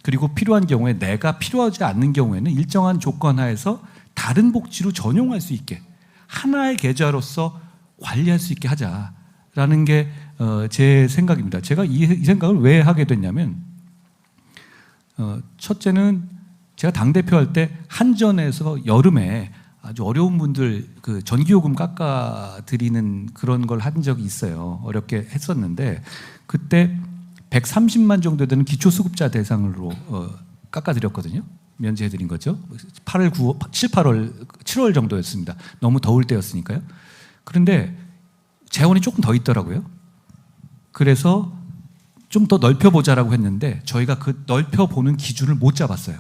그리고 필요한 경우에 내가 필요하지 않는 경우에는 일정한 조건 하에서 다른 복지로 전용할 수 있게 하나의 계좌로서 관리할 수 있게 하자라는 게 제 생각입니다. 제가 이 생각을 왜 하게 됐냐면, 첫째는 제가 당대표 할 때 한전에서 여름에 아주 어려운 분들 그 전기요금 깎아드리는 그런 걸 한 적이 있어요. 어렵게 했었는데 그때 130만 정도 되는 기초수급자 대상으로 깎아드렸거든요. 면제해드린 거죠. 8월, 7월 정도였습니다. 너무 더울 때였으니까요. 그런데 재원이 조금 더 있더라고요. 그래서 좀 더 넓혀보자라고 했는데 저희가 그 넓혀보는 기준을 못 잡았어요.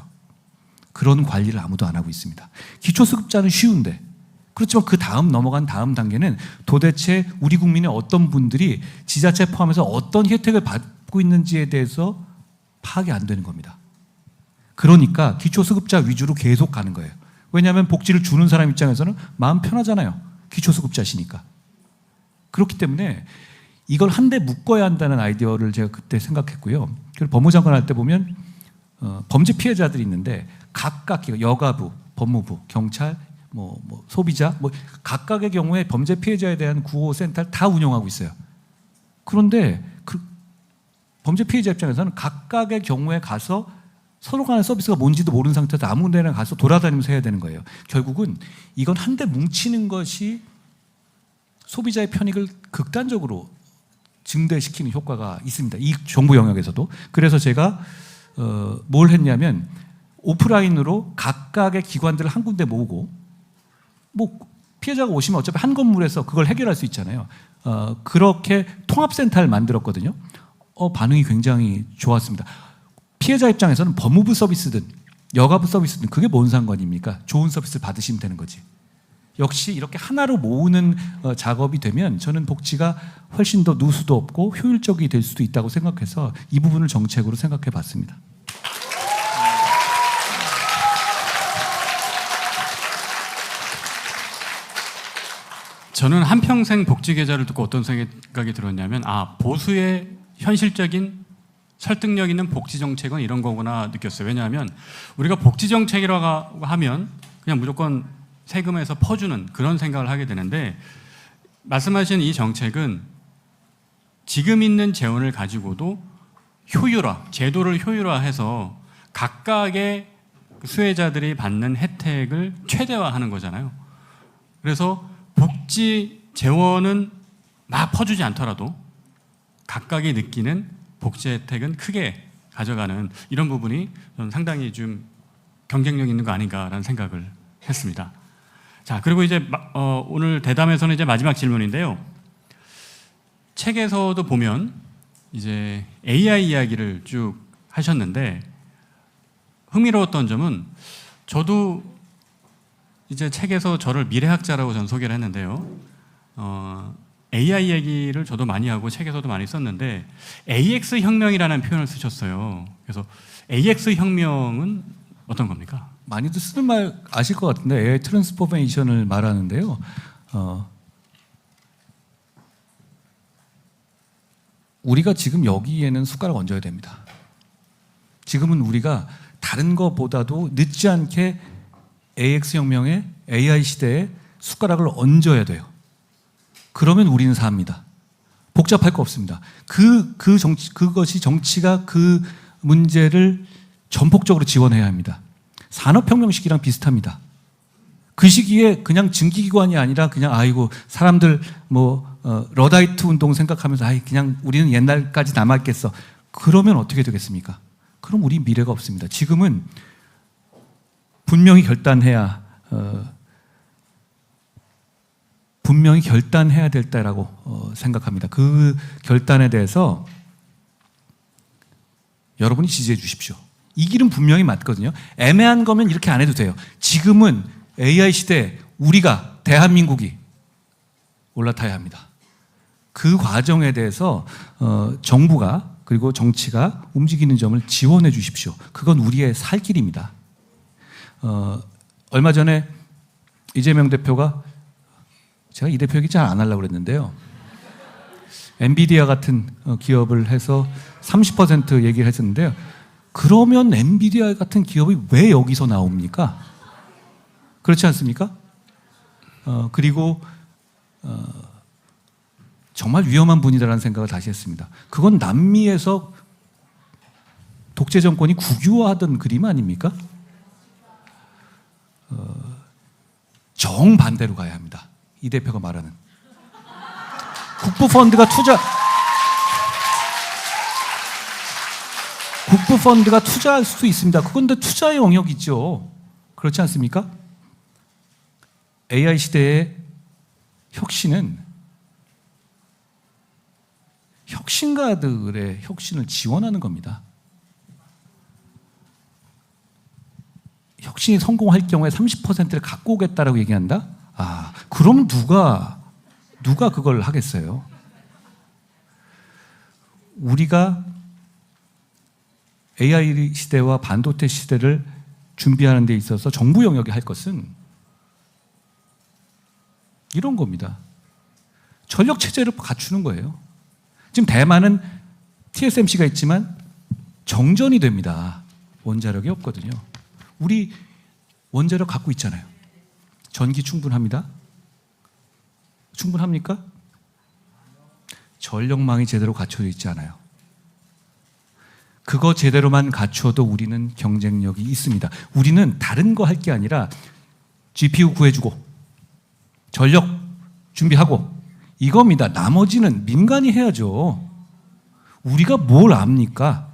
그런 관리를 아무도 안 하고 있습니다. 기초수급자는 쉬운데, 그렇지만 그 다음 넘어간 다음 단계는 도대체 우리 국민의 어떤 분들이 지자체 포함해서 어떤 혜택을 받고 있는지에 대해서 파악이 안 되는 겁니다. 그러니까 기초수급자 위주로 계속 가는 거예요. 왜냐하면 복지를 주는 사람 입장에서는 마음 편하잖아요. 기초수급자시니까. 그렇기 때문에 이걸 한데 묶어야 한다는 아이디어를 제가 그때 생각했고요. 그리고 법무부 장관 할 때 보면 범죄 피해자들이 있는데 각각 여가부, 법무부, 경찰, 소비자 각각의 경우에 범죄 피해자에 대한 구호센터를 다 운영하고 있어요. 그런데 그 범죄 피해자 입장에서는 각각의 경우에 가서 서로 간의 서비스가 뭔지도 모르는 상태에서 아무 데나 가서 돌아다니면서 해야 되는 거예요. 결국은 이건 한데 뭉치는 것이 소비자의 편익을 극단적으로 증대시키는 효과가 있습니다. 이 정부 영역에서도. 그래서 제가 뭘 했냐면 오프라인으로 각각의 기관들을 한 군데 모으고, 피해자가 오시면 어차피 한 건물에서 그걸 해결할 수 있잖아요. 그렇게 통합센터를 만들었거든요. 반응이 굉장히 좋았습니다. 피해자 입장에서는 법무부 서비스든 여가부 서비스든 그게 뭔 상관입니까? 좋은 서비스를 받으시면 되는 거지. 역시 이렇게 하나로 모으는 작업이 되면 저는 복지가 훨씬 더 누수도 없고 효율적이 될 수도 있다고 생각해서 이 부분을 정책으로 생각해 봤습니다. 저는 한평생 복지 계좌를 듣고 어떤 생각이 들었냐면 보수의 현실적인 설득력 있는 복지 정책은 이런 거구나 느꼈어요. 왜냐하면 우리가 복지 정책이라고 하면 그냥 무조건 세금에서 퍼주는 그런 생각을 하게 되는데, 말씀하신 이 정책은 지금 있는 재원을 가지고도 제도를 효율화해서 각각의 수혜자들이 받는 혜택을 최대화하는 거잖아요. 그래서 복지 재원은 막 퍼주지 않더라도 각각이 느끼는 복지 혜택은 크게 가져가는 이런 부분이 저는 상당히 좀 경쟁력 있는 거 아닌가라는 생각을 했습니다. 자, 그리고 이제 오늘 대담에서는 이제 마지막 질문인데요. 책에서도 보면 이제 AI 이야기를 쭉 하셨는데 흥미로웠던 점은 저도 이제 책에서 저를 미래학자라고 전 소개를 했는데요. AI 얘기를 저도 많이 하고 책에서도 많이 썼는데 AX 혁명이라는 표현을 쓰셨어요. 그래서 AX 혁명은 어떤 겁니까? 많이들 쓰는 말 아실 것 같은데 AI 트랜스포메이션을 말하는데요. 우리가 지금 여기에는 숟가락 얹어야 됩니다. 지금은 우리가 다른 것보다도 늦지 않게 AX 혁명에 AI 시대에 숟가락을 얹어야 돼요. 그러면 우리는 삽니다. 복잡할 거 없습니다. 그것이 정치가 그 문제를 전폭적으로 지원해야 합니다. 산업혁명 시기랑 비슷합니다. 그 시기에 그냥 증기기관이 아니라 그냥 아이고 사람들 러다이트 운동 생각하면서 그냥 우리는 옛날까지 남았겠어. 그러면 어떻게 되겠습니까? 그럼 우리 미래가 없습니다. 지금은 분명히 결단해야 될 때라고 생각합니다. 그 결단에 대해서 여러분이 지지해 주십시오. 이 길은 분명히 맞거든요. 애매한 거면 이렇게 안 해도 돼요. 지금은 AI 시대에 우리가 대한민국이 올라타야 합니다. 그 과정에 대해서 정부가 그리고 정치가 움직이는 점을 지원해 주십시오. 그건 우리의 살 길입니다. 얼마 전에 이재명 대표가 제가 이 대표 얘기 잘 안 하려고 그랬는데요. 엔비디아 같은 기업을 해서 30% 얘기를 했었는데요. 그러면 엔비디아 같은 기업이 왜 여기서 나옵니까? 그렇지 않습니까? 그리고 정말 위험한 분이다라는 생각을 다시 했습니다. 그건 남미에서 독재 정권이 국유화하던 그림 아닙니까? 정반대로 가야 합니다. 이 대표가 말하는 국부펀드가 투자할 수도 있습니다. 그건 다 투자의 영역이죠. 그렇지 않습니까? AI 시대의 혁신은 혁신가들의 혁신을 지원하는 겁니다. 혁신이 성공할 경우에 30%를 갖고 오겠다라고 얘기한다? 그럼 누가 그걸 하겠어요? 우리가 AI 시대와 반도체 시대를 준비하는 데 있어서 정부 영역이 할 것은 이런 겁니다. 전력 체제를 갖추는 거예요. 지금 대만은 TSMC가 있지만 정전이 됩니다. 원자력이 없거든요. 우리 원자력 갖고 있잖아요. 전기 충분합니다. 충분합니까? 전력망이 제대로 갖춰져 있지 않아요. 그거 제대로만 갖춰도 우리는 경쟁력이 있습니다. 우리는 다른 거 할 게 아니라 GPU 구해주고 전력 준비하고 이겁니다. 나머지는 민간이 해야죠. 우리가 뭘 압니까?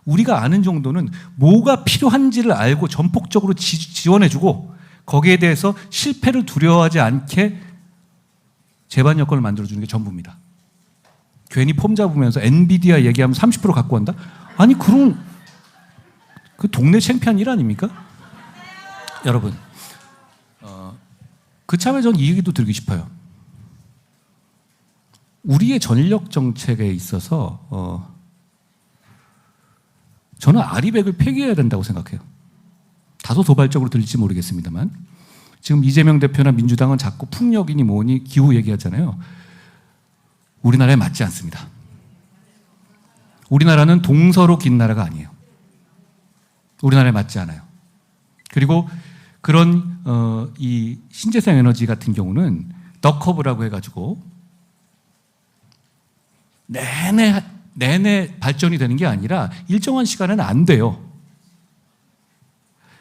우리가 아는 정도는 뭐가 필요한지를 알고 전폭적으로 지원해주고 거기에 대해서 실패를 두려워하지 않게 제반 여건을 만들어주는 게 전부입니다. 괜히 폼 잡으면서 엔비디아 얘기하면 30% 갖고 간다? 아니 그럼 그 동네 창피한 일 아닙니까? 여러분 그참에 전 이 얘기도 드리고 싶어요. 우리의 전력 정책에 있어서 저는 아리백을 폐기해야 된다고 생각해요. 다소 도발적으로 들릴지 모르겠습니다만 지금 이재명 대표나 민주당은 자꾸 풍력이니 뭐니 기후 얘기하잖아요. 우리나라에 맞지 않습니다. 우리나라는 동서로 긴 나라가 아니에요. 우리나라에 맞지 않아요. 그리고 그런 이 신재생 에너지 같은 경우는 덕커브라고 해가지고 내내 발전이 되는 게 아니라 일정한 시간에는 안 돼요.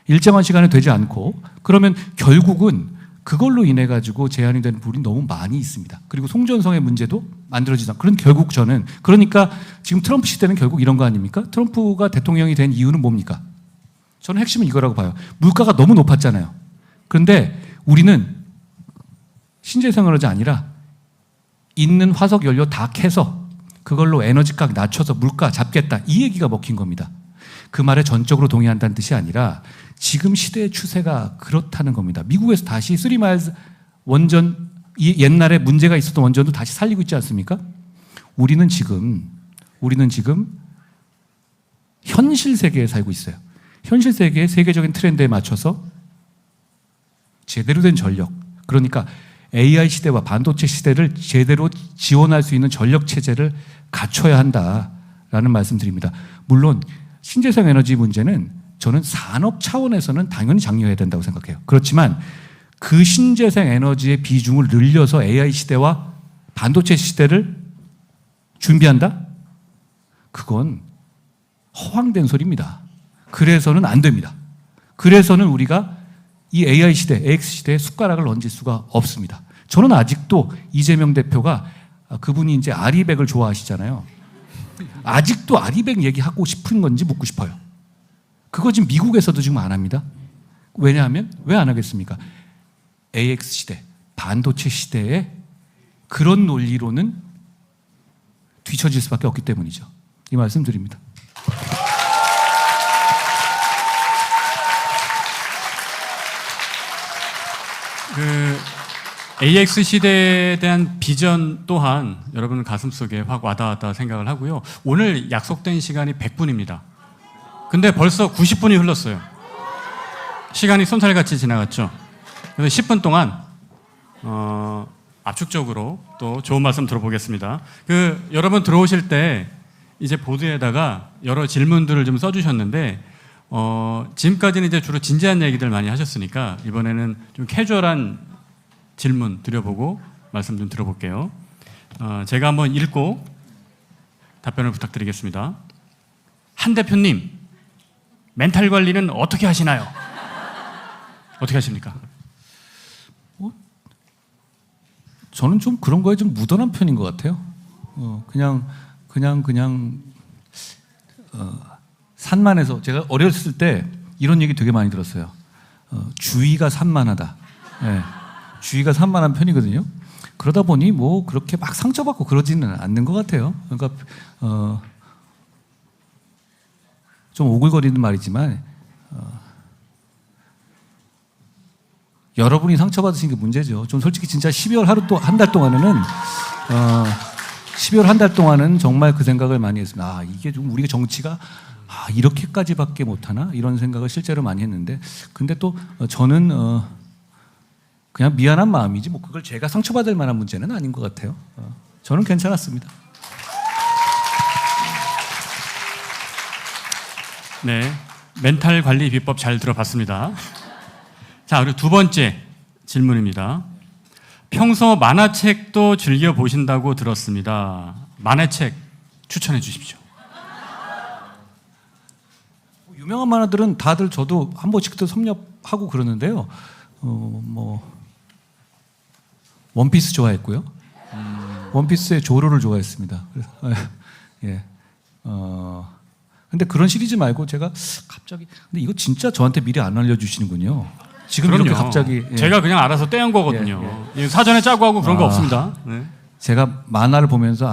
일정한 시간에 되지 않고 그러면 결국은 그걸로 인해 가지고 제한이 되는 부분이 너무 많이 있습니다. 그리고 송전성의 문제도 만들어지지 않고 결국 저는 그러니까 지금 트럼프 시대는 결국 이런 거 아닙니까? 트럼프가 대통령이 된 이유는 뭡니까? 저는 핵심은 이거라고 봐요. 물가가 너무 높았잖아요. 그런데 우리는 신재생 에너지 아니라 있는 화석 연료 다 캐서 그걸로 에너지 가격 낮춰서 물가 잡겠다. 이 얘기가 먹힌 겁니다. 그 말에 전적으로 동의한다는 뜻이 아니라 지금 시대의 추세가 그렇다는 겁니다. 미국에서 다시 3마일스 원전, 옛날에 문제가 있었던 원전도 다시 살리고 있지 않습니까? 우리는 지금 현실 세계에 살고 있어요. 현실 세계의 세계적인 트렌드에 맞춰서 제대로 된 전력, 그러니까 AI 시대와 반도체 시대를 제대로 지원할 수 있는 전력 체제를 갖춰야 한다라는 말씀드립니다. 물론 신재생 에너지 문제는 저는 산업 차원에서는 당연히 장려해야 된다고 생각해요. 그렇지만 그 신재생 에너지의 비중을 늘려서 AI 시대와 반도체 시대를 준비한다? 그건 허황된 소리입니다. 그래서는 안 됩니다. 그래서는 우리가 이 AI 시대, AX 시대에 숟가락을 얹을 수가 없습니다. 저는 아직도 이재명 대표가 그분이 이제 아리백을 좋아하시잖아요. 아직도 아리백 얘기하고 싶은 건지 묻고 싶어요. 그거 지금 미국에서도 지금 안 합니다. 왜냐하면 왜 안 하겠습니까? AX 시대, 반도체 시대에 그런 논리로는 뒤처질 수밖에 없기 때문이죠. 이 말씀 드립니다. AX 시대에 대한 비전 또한 여러분 가슴속에 확 와닿았다 생각을 하고요. 오늘 약속된 시간이 100분입니다. 근데 벌써 90분이 흘렀어요. 시간이 쏜살같이 지나갔죠. 그래서 10분 동안 압축적으로 또 좋은 말씀 들어보겠습니다. 여러분 들어오실 때 이제 보드에다가 여러 질문들을 좀 써주셨는데 지금까지는 이제 주로 진지한 얘기들 많이 하셨으니까 이번에는 좀 캐주얼한 질문 드려보고 말씀 좀 들어볼게요. 제가 한번 읽고 답변을 부탁드리겠습니다. 한 대표님, 멘탈 관리는 어떻게 하시나요? 어떻게 하십니까? 저는 좀 그런 거에 좀 무던한 편인 것 같아요. 그냥 산만해서 제가 어렸을 때 이런 얘기 되게 많이 들었어요. 주의가 산만하다. 네. 주의가 산만한 편이거든요. 그러다 보니 뭐 그렇게 막 상처받고 그러지는 않는 것 같아요. 그러니까 좀 오글거리는 말이지만 여러분이 상처받으신 게 문제죠. 좀 솔직히 진짜 12월 한 달 동안에는 12월 한 달 동안은 정말 그 생각을 많이 했습니다. 아, 이게 좀 우리가 정치가 이렇게까지밖에 못하나 이런 생각을 실제로 많이 했는데 근데 또 저는 그냥 미안한 마음이지 뭐 그걸 제가 상처받을 만한 문제는 아닌 것 같아요. 저는 괜찮았습니다. 네, 멘탈 관리 비법 잘 들어봤습니다. 자, 그리고 두 번째 질문입니다. 평소 만화책도 즐겨 보신다고 들었습니다. 만화책 추천해 주십시오. 유명한 만화들은 다들 저도 한 번씩도 섭렵하고 그러는데요. 원피스 좋아했고요. 원피스의 조로를 좋아했습니다. 그래서 예. 근데 그런 시리즈 말고 제가 갑자기 근데 이거 진짜 저한테 미리 안 알려주시는군요. 지금 그럼요. 이렇게 갑자기 제가 그냥 알아서 떼한 거거든요. 사전에 짜고 하고 그런 거 없습니다. 네. 제가 만화를 보면서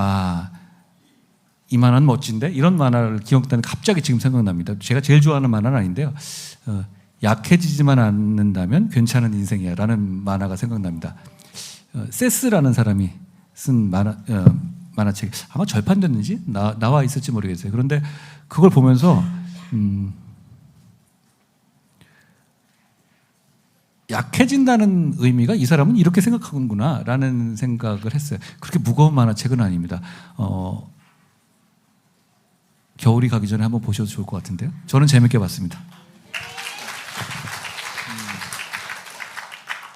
이 만화는 멋진데 이런 만화를 기억나는 갑자기 지금 생각납니다. 제가 제일 좋아하는 만화는 아닌데요. 약해지지만 않는다면 괜찮은 인생이야라는 만화가 생각납니다. 세스라는 사람이 쓴 만화책 아마 절판됐는지 나와 있을지 모르겠어요. 그런데 그걸 보면서 약해진다는 의미가 이 사람은 이렇게 생각하는구나라는 생각을 했어요. 그렇게 무거운 만화책은 아닙니다. 겨울이 가기 전에 한번 보셔도 좋을 것 같은데요. 저는 재밌게 봤습니다.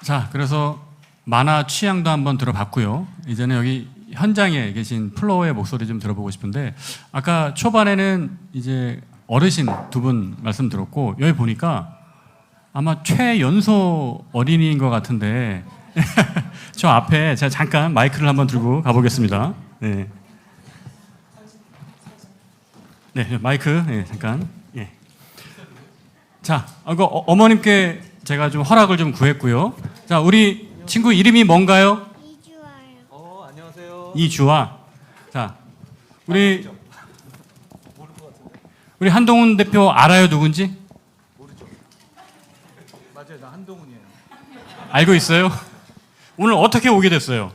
자, 그래서 만화 취향도 한번 들어봤고요. 이제는 여기 현장에 계신 플로어의 목소리 좀 들어보고 싶은데 아까 초반에는 이제 어르신 두 분 말씀 들었고 여기 보니까 아마 최연소 어린이인 것 같은데 저 앞에 제가 잠깐 마이크를 한번 들고 가보겠습니다. 네, 네 마이크 네, 잠깐. 예. 자, 이거 어머님께 제가 좀 허락을 좀 구했고요. 자, 우리 친구 이름이 뭔가요? 이주아요. 안녕하세요. 이주아. 자, 우리 한동훈 대표 알아요 누군지? 맞아요, 나 한동훈이에요. 알고 있어요? 오늘 어떻게 오게 됐어요?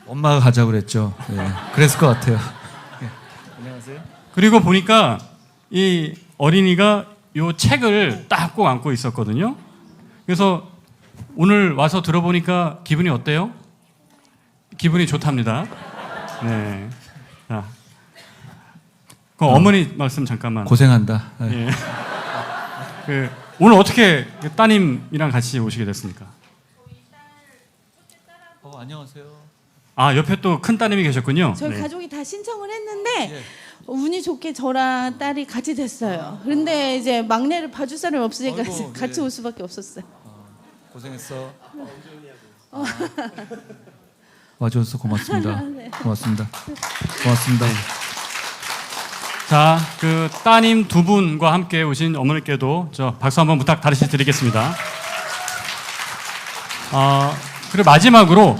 엄마가 가자고 그랬죠. 네, 그랬을 것 같아요. 네. 안녕하세요. 그리고 보니까 이 어린이가 요 책을 딱 꼭 안고 있었거든요. 그래서 오늘 와서 들어보니까 기분이 어때요? 기분이 좋답니다. 네. 자, 그 어머니 말씀 잠깐만. 고생한다. 네. 예. 오늘 어떻게 따님이랑 같이 오시게 됐습니까? 안녕하세요. 아, 옆에 또 큰 따님이 계셨군요. 저희 네. 가족이 다 신청을 했는데 운이 좋게 저랑 딸이 같이 됐어요. 그런데 이제 막내를 봐줄 사람이 없으니까 아이고, 같이 네. 올 수밖에 없었어요. 고생했어. 와줘서 고맙습니다. 네. 고맙습니다. 고맙습니다. 자, 그 따님 두 분과 함께 오신 어머니께도 저 박수 한번 부탁 다시 드리겠습니다. 그리고 마지막으로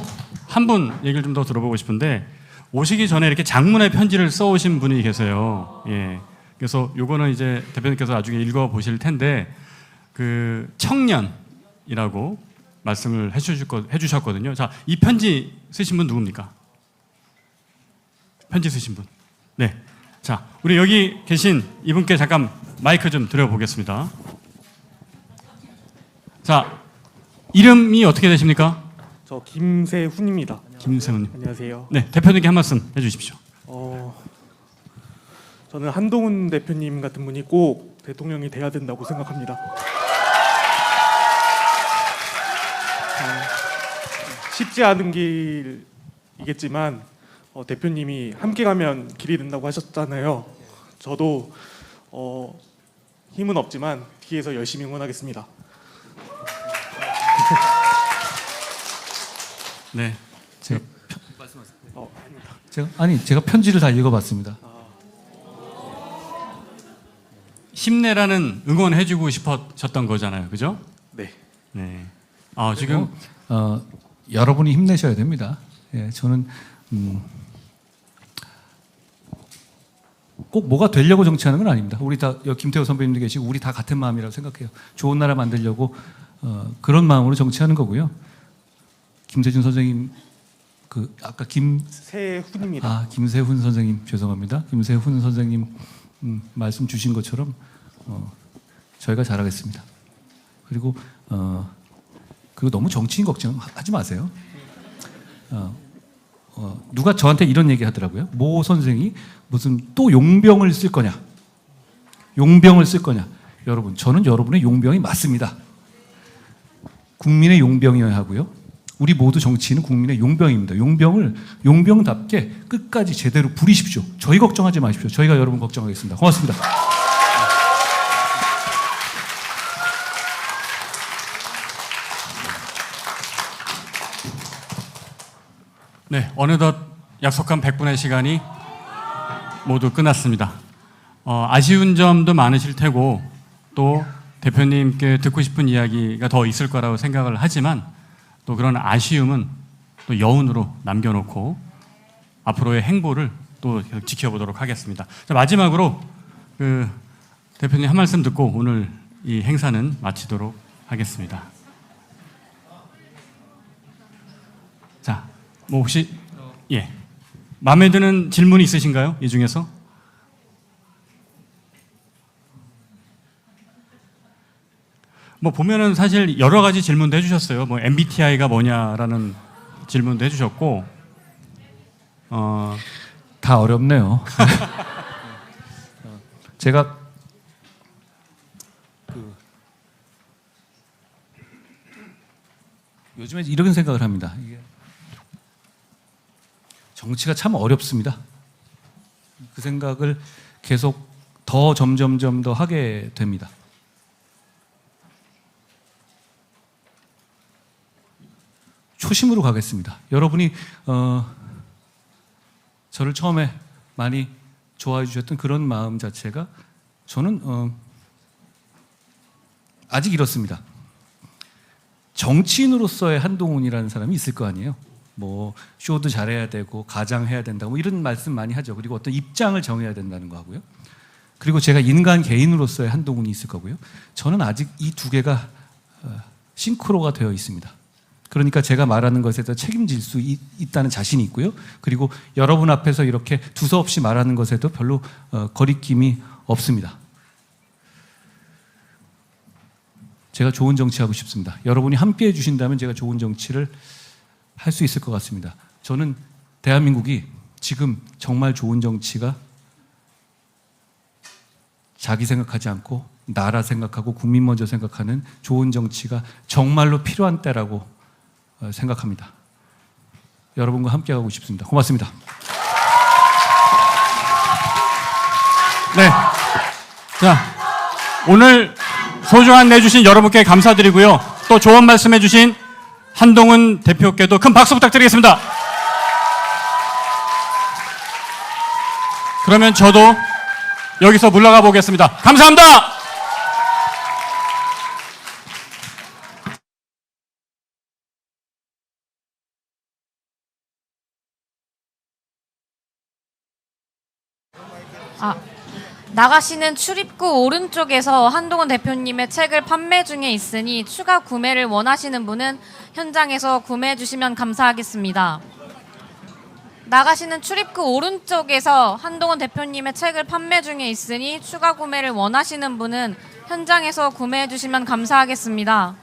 한 분 얘기를 좀 더 들어보고 싶은데 오시기 전에 이렇게 장문의 편지를 써오신 분이 계세요. 예. 그래서 요거는 이제 대표님께서 나중에 읽어 보실 텐데 그 청년이라고 말씀을 해주셨거든요. 자, 이 편지 쓰신 분 누굽니까? 편지 쓰신 분. 네. 자, 우리 여기 계신 이분께 잠깐 마이크 좀 드려보겠습니다. 자, 이름이 어떻게 되십니까? 저 김세훈입니다. 김세훈님. 안녕하세요. 네, 대표님께 한 말씀 해주십시오. 저는 한동훈 대표님 같은 분이 꼭 대통령이 돼야 된다고 생각합니다. 쉽지 않은 길이겠지만 대표님이 함께 가면 길이 된다고 하셨잖아요. 저도 힘은 없지만 뒤에서 열심히 응원하겠습니다. 네. 제가 편지를 다 읽어봤습니다. 힘내라는 응원해주고 싶으셨던 거잖아요, 그죠? 네. 네. 지금 여러분이 힘내셔야 됩니다. 예, 저는 꼭 뭐가 되려고 정치하는 건 아닙니다. 우리 다 여기 김태호 선배님도 계시고 우리 다 같은 마음이라고 생각해요. 좋은 나라 만들려고 그런 마음으로 정치하는 거고요. 김세준 선생님 아까 세훈입니다. 김세훈 선생님 죄송합니다. 김세훈 선생님 말씀 주신 것처럼 저희가 잘하겠습니다. 그리고 너무 정치인 걱정하지 마세요. 누가 저한테 이런 얘기 하더라고요. 모 선생이 무슨 또 용병을 쓸 거냐. 용병을 쓸 거냐. 여러분, 저는 여러분의 용병이 맞습니다. 국민의 용병이어야 하고요. 우리 모두 정치인은 국민의 용병입니다. 용병답게 끝까지 제대로 부리십시오. 저희 걱정하지 마십시오. 저희가 여러분 걱정하겠습니다. 고맙습니다. 네, 어느덧 약속한 100분의 시간이 모두 끝났습니다. 아쉬운 점도 많으실 테고 또 대표님께 듣고 싶은 이야기가 더 있을 거라고 생각을 하지만 또 그런 아쉬움은 또 여운으로 남겨놓고 앞으로의 행보를 또 계속 지켜보도록 하겠습니다. 자, 마지막으로 그 대표님 한 말씀 듣고 오늘 이 행사는 마치도록 하겠습니다. 자, 뭐 혹시 마음에 드는 질문이 있으신가요? 이 중에서? 뭐 보면은 사실 여러 가지 질문도 해주셨어요. 뭐 MBTI가 뭐냐라는 질문도 해주셨고, 다 어렵네요. 제가 요즘에 이런 생각을 합니다. 이게 정치가 참 어렵습니다. 그 생각을 계속 더 점점점 더 하게 됩니다. 초심으로 가겠습니다. 여러분이 저를 처음에 많이 좋아해 주셨던 그런 마음 자체가 저는 아직 이렇습니다. 정치인으로서의 한동훈이라는 사람이 있을 거 아니에요. 뭐 쇼도 잘해야 되고 가장해야 된다고 뭐 이런 말씀 많이 하죠. 그리고 어떤 입장을 정해야 된다는 거 하고요. 그리고 제가 인간 개인으로서의 한동훈이 있을 거고요. 저는 아직 이 두 개가 싱크로가 되어 있습니다. 그러니까 제가 말하는 것에 더 책임질 수 있다는 자신이 있고요. 그리고 여러분 앞에서 이렇게 두서없이 말하는 것에도 별로 거리낌이 없습니다. 제가 좋은 정치하고 싶습니다. 여러분이 함께해 주신다면 제가 좋은 정치를 할 수 있을 것 같습니다. 저는 대한민국이 지금 정말 좋은 정치가 자기 생각하지 않고 나라 생각하고 국민 먼저 생각하는 좋은 정치가 정말로 필요한 때라고 생각합니다. 여러분과 함께하고 싶습니다. 고맙습니다. 네. 자, 오늘 소중한 내주신 여러분께 감사드리고요. 또 좋은 말씀 해주신 한동훈 대표께도 큰 박수 부탁드리겠습니다. 그러면 저도 여기서 물러가 보겠습니다. 감사합니다. 나가시는 출입구 오른쪽에서 한동훈 대표님의 책을 판매 중에 있으니 추가 구매를 원하시는 분은 현장에서 구매해 주시면 감사하겠습니다. 나가시는 출입구 오른쪽에서 한동훈 대표님의 책을 판매 중에 있으니 추가 구매를 원하시는 분은 현장에서 구매해 주시면 감사하겠습니다.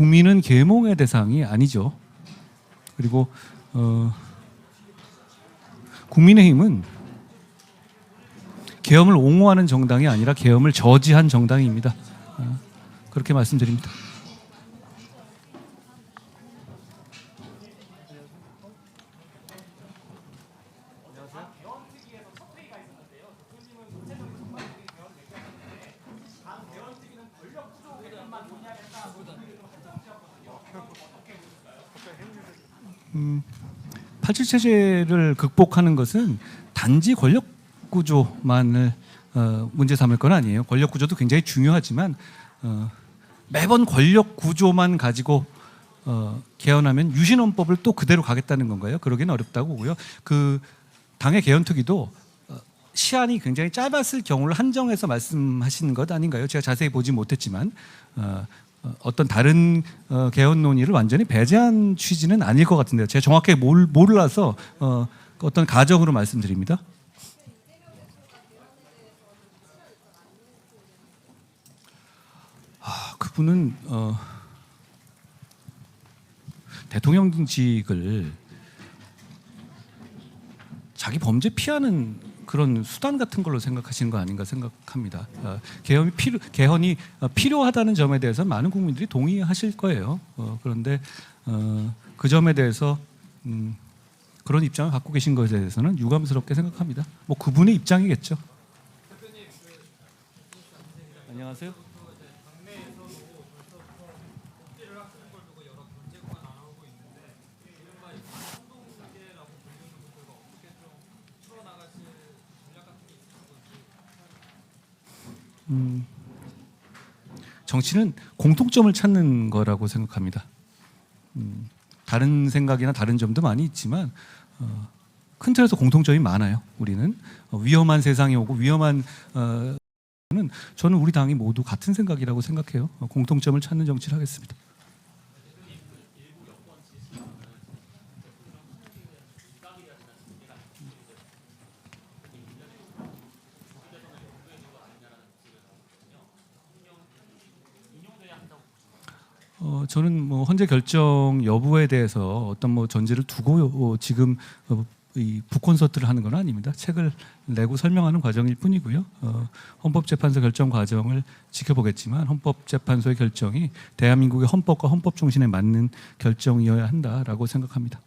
국민은 계몽의 대상이 아니죠. 그리고 국민의힘은 계엄을 옹호하는 정당이 아니라 계엄을 저지한 정당입니다. 그렇게 말씀드립니다. 팔칠 체제를 극복하는 것은 단지 권력 구조만을 문제 삼을 건 아니에요. 권력 구조도 굉장히 중요하지만 매번 권력 구조만 가지고 개헌하면 유신헌법을 또 그대로 가겠다는 건가요? 그러기는 어렵다고 보고요. 그 당의 개헌특위도 시한이 굉장히 짧았을 경우를 한정해서 말씀하시는 것 아닌가요? 제가 자세히 보지 못했지만 어떤 다른 개헌 논의를 완전히 배제한 취지는 아닐 것 같은데요. 제가 정확하게 몰라서 어떤 가정으로 말씀드립니다. 그분은 대통령직을 자기 범죄 피하는 그런 수단 같은 걸로 생각하시는 거 아닌가 생각합니다. 개헌이 필요하다는 점에 대해서 많은 국민들이 동의하실 거예요. 그런데 그 점에 대해서 그런 입장을 갖고 계신 것에 대해서는 유감스럽게 생각합니다. 뭐 그분의 입장이겠죠. 안녕하세요. 정치는 공통점을 찾는 거라고 생각합니다. 다른 생각이나 다른 점도 많이 있지만 큰 틀에서 공통점이 많아요. 우리는 위험한 세상이 오고 위험한 저는 우리 당이 모두 같은 생각이라고 생각해요. 공통점을 찾는 정치를 하겠습니다. 저는 뭐 헌재 결정 여부에 대해서 어떤 뭐 전제를 두고 지금 이 북콘서트를 하는 건 아닙니다. 책을 내고 설명하는 과정일 뿐이고요. 헌법재판소 결정 과정을 지켜보겠지만 헌법재판소의 결정이 대한민국의 헌법과 헌법 정신에 맞는 결정이어야 한다라고 생각합니다.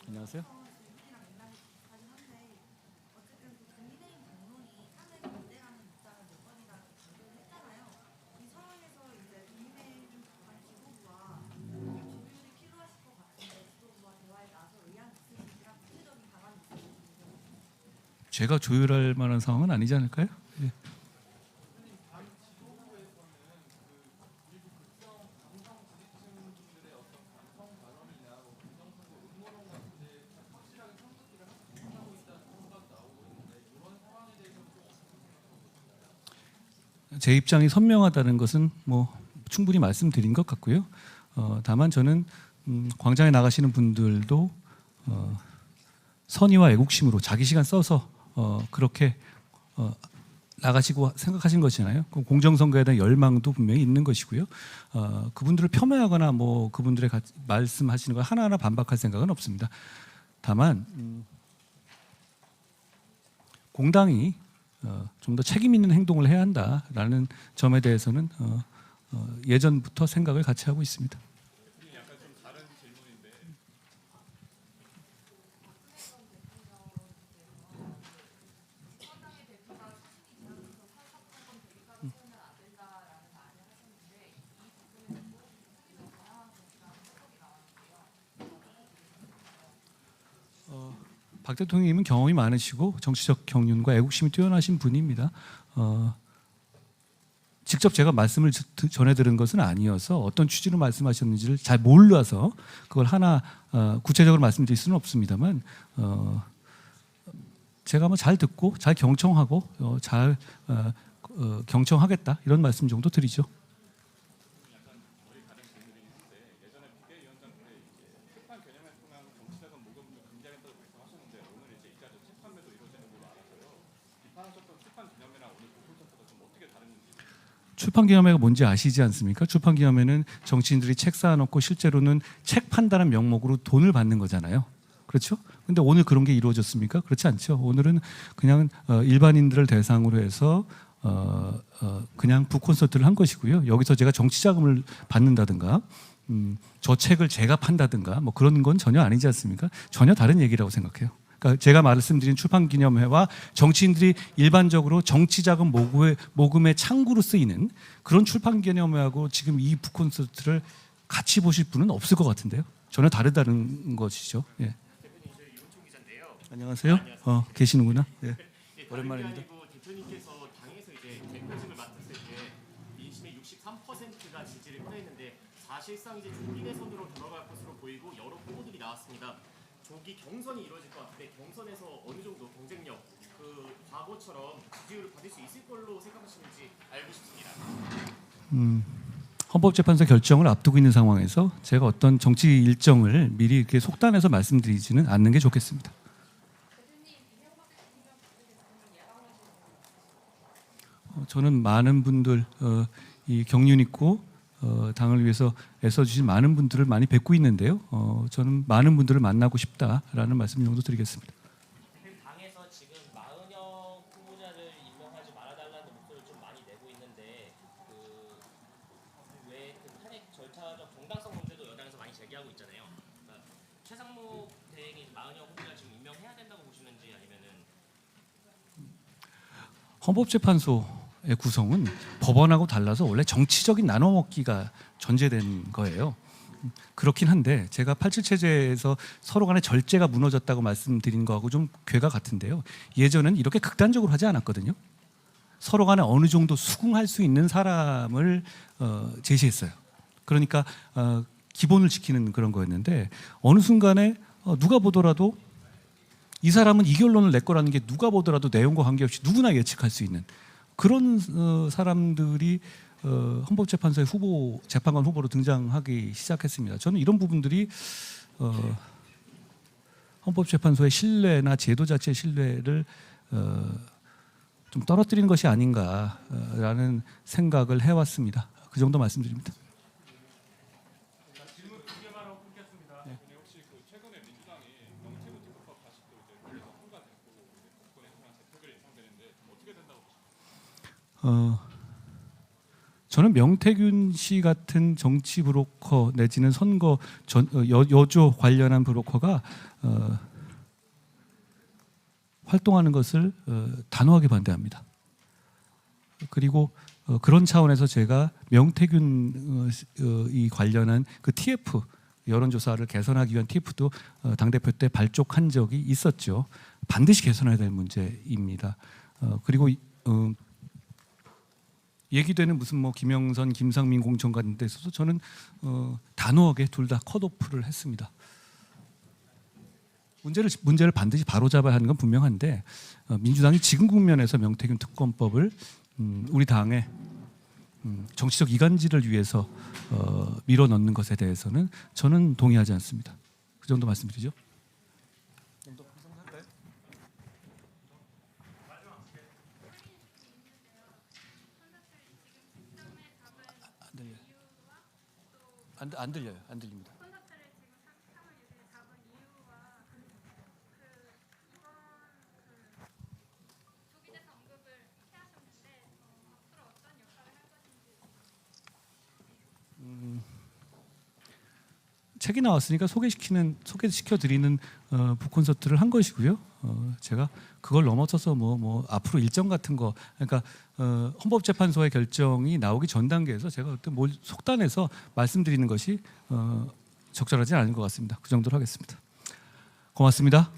안녕하세요. 제가 조율할 만한 상황은 아니지 않을까요? 예. 제 입장이 선명하다는 것은 뭐 충분히 말씀드린 것 같고요. 다만 저는 광장에 나가시는 분들도 선의와 애국심으로 자기 시간 써서 그렇게 나가시고 생각하신 것이잖아요. 공정선거에 대한 열망도 분명히 있는 것이고요. 그분들을 폄훼하거나 뭐 그분들의 말씀하시는 거 하나하나 반박할 생각은 없습니다. 다만 공당이 좀 더 책임 있는 행동을 해야 한다라는 점에 대해서는 예전부터 생각을 같이 하고 있습니다. 박 대통령님은 경험이 많으시고 정치적 경륜과 애국심이 뛰어나신 분입니다. 직접 제가 말씀을 전해 들은 것은 아니어서 어떤 취지로 말씀하셨는지를 잘 몰라서 그걸 하나 구체적으로 말씀드릴 수는 없습니다만 제가 뭐 잘 듣고 잘 경청하고 잘 경청하겠다 이런 말씀 정도 드리죠. 출판기념회가 뭔지 아시지 않습니까? 출판기념회는 정치인들이 책 쌓아놓고 실제로는 책 판다는 명목으로 돈을 받는 거잖아요. 그렇죠? 근데 오늘 그런 게 이루어졌습니까? 그렇지 않죠. 오늘은 그냥 일반인들을 대상으로 해서 그냥 북콘서트를 한 것이고요. 여기서 제가 정치 자금을 받는다든가 저 책을 제가 판다든가 뭐 그런 건 전혀 아니지 않습니까? 전혀 다른 얘기라고 생각해요. 그러니까 제가 말씀드린 출판기념회와 정치인들이 일반적으로 정치자금 모금의 창구로 쓰이는 그런 출판기념회하고 지금 이 북콘서트를 같이 보실 분은 없을 것 같은데요. 전혀 다르다는 것이죠. 예. 안녕하세요. 계시는구나. 예. 오랜만입니다. 대표님께서 당에서 이제 대표직을 맡았을 때 민심의 63%가 지지를 표했는데 사실상 이제 조기 대선으로 들어갈 것으로 보이고 여러 후보들이 나왔습니다. 조기 경선이 이루어질 것 같은데 경선에서 어느 정도 경쟁력, 그 과거처럼 지지율을 받을 수 있을 걸로 생각하시는지 알고 싶습니다. 헌법재판소 결정을 앞두고 있는 상황에서 제가 어떤 정치 일정을 미리 이렇게 속단해서 말씀드리지는 않는 게 좋겠습니다. 저는 많은 분들 이 경륜 있고 당을 위해서 애써주신 많은 분들을 많이 뵙고 있는데요. 저는 많은 분들을 만나고 싶다라는 말씀 정도 드리겠습니다. 당에서 지금 마은영 후보자를 임명하지 말아달라는 목소리를 좀 많이 내고 있는데 그왜 탄핵 절차적 정당성 문제도 여당에서 많이 제기하고 있잖아요. 그러니까 최상목 대행이 마은영 후보자 지금 임명해야 된다고 보시는지 아니면은 헌법재판소의 구성은 법원하고 달라서 원래 정치적인 나눠먹기가 전제된 거예요. 그렇긴 한데 제가 87 체제에서 서로 간의 절제가 무너졌다고 말씀드린 거하고 좀 궤가 같은데요. 예전엔 이렇게 극단적으로 하지 않았거든요. 서로 간에 어느 정도 수긍할 수 있는 사람을 제시했어요. 그러니까 기본을 지키는 그런 거였는데 어느 순간에 누가 보더라도 이 사람은 이 결론을 낼 거라는 게 누가 보더라도 내용과 관계없이 누구나 예측할 수 있는 그런 사람들이 헌법재판소의 재판관 후보로 등장하기 시작했습니다. 저는 이런 부분들이 헌법재판소의 신뢰나 제도 자체의 신뢰를 좀 떨어뜨리는 것이 아닌가라는 생각을 해왔습니다. 그 정도 말씀드립니다. 저는 명태균 씨 같은 정치 브로커 내지는 선거 여조 관련한 브로커가 활동하는 것을 단호하게 반대합니다. 그리고 그런 차원에서 제가 명태균 이 관련한 그 TF 여론조사를 개선하기 위한 TF도 당대표 때 발족한 적이 있었죠. 반드시 개선해야 될 문제입니다. 그리고 얘기되는 무슨 뭐 김영선, 김상민 공천관 데 있어서 저는 단호하게 둘 다 컷오프를 했습니다. 문제를 반드시 바로잡아야 하는 건 분명한데 민주당이 지금 국면에서 명태균 특검법을 우리 당의 정치적 이간질을 위해서 밀어넣는 것에 대해서는 저는 동의하지 않습니다. 그 정도 말씀드리죠. 안 들려요. 안 들립니다. 책이 나왔으니까 소개시켜드리는 북콘서트를 한 것이고요. 제가 그걸 넘어서서 뭐 앞으로 일정 같은 거, 그러니까 헌법재판소의 결정이 나오기 전 단계에서 제가 어떤 뭘 속단해서 말씀드리는 것이 적절하지 않은 것 같습니다. 그 정도로 하겠습니다. 고맙습니다.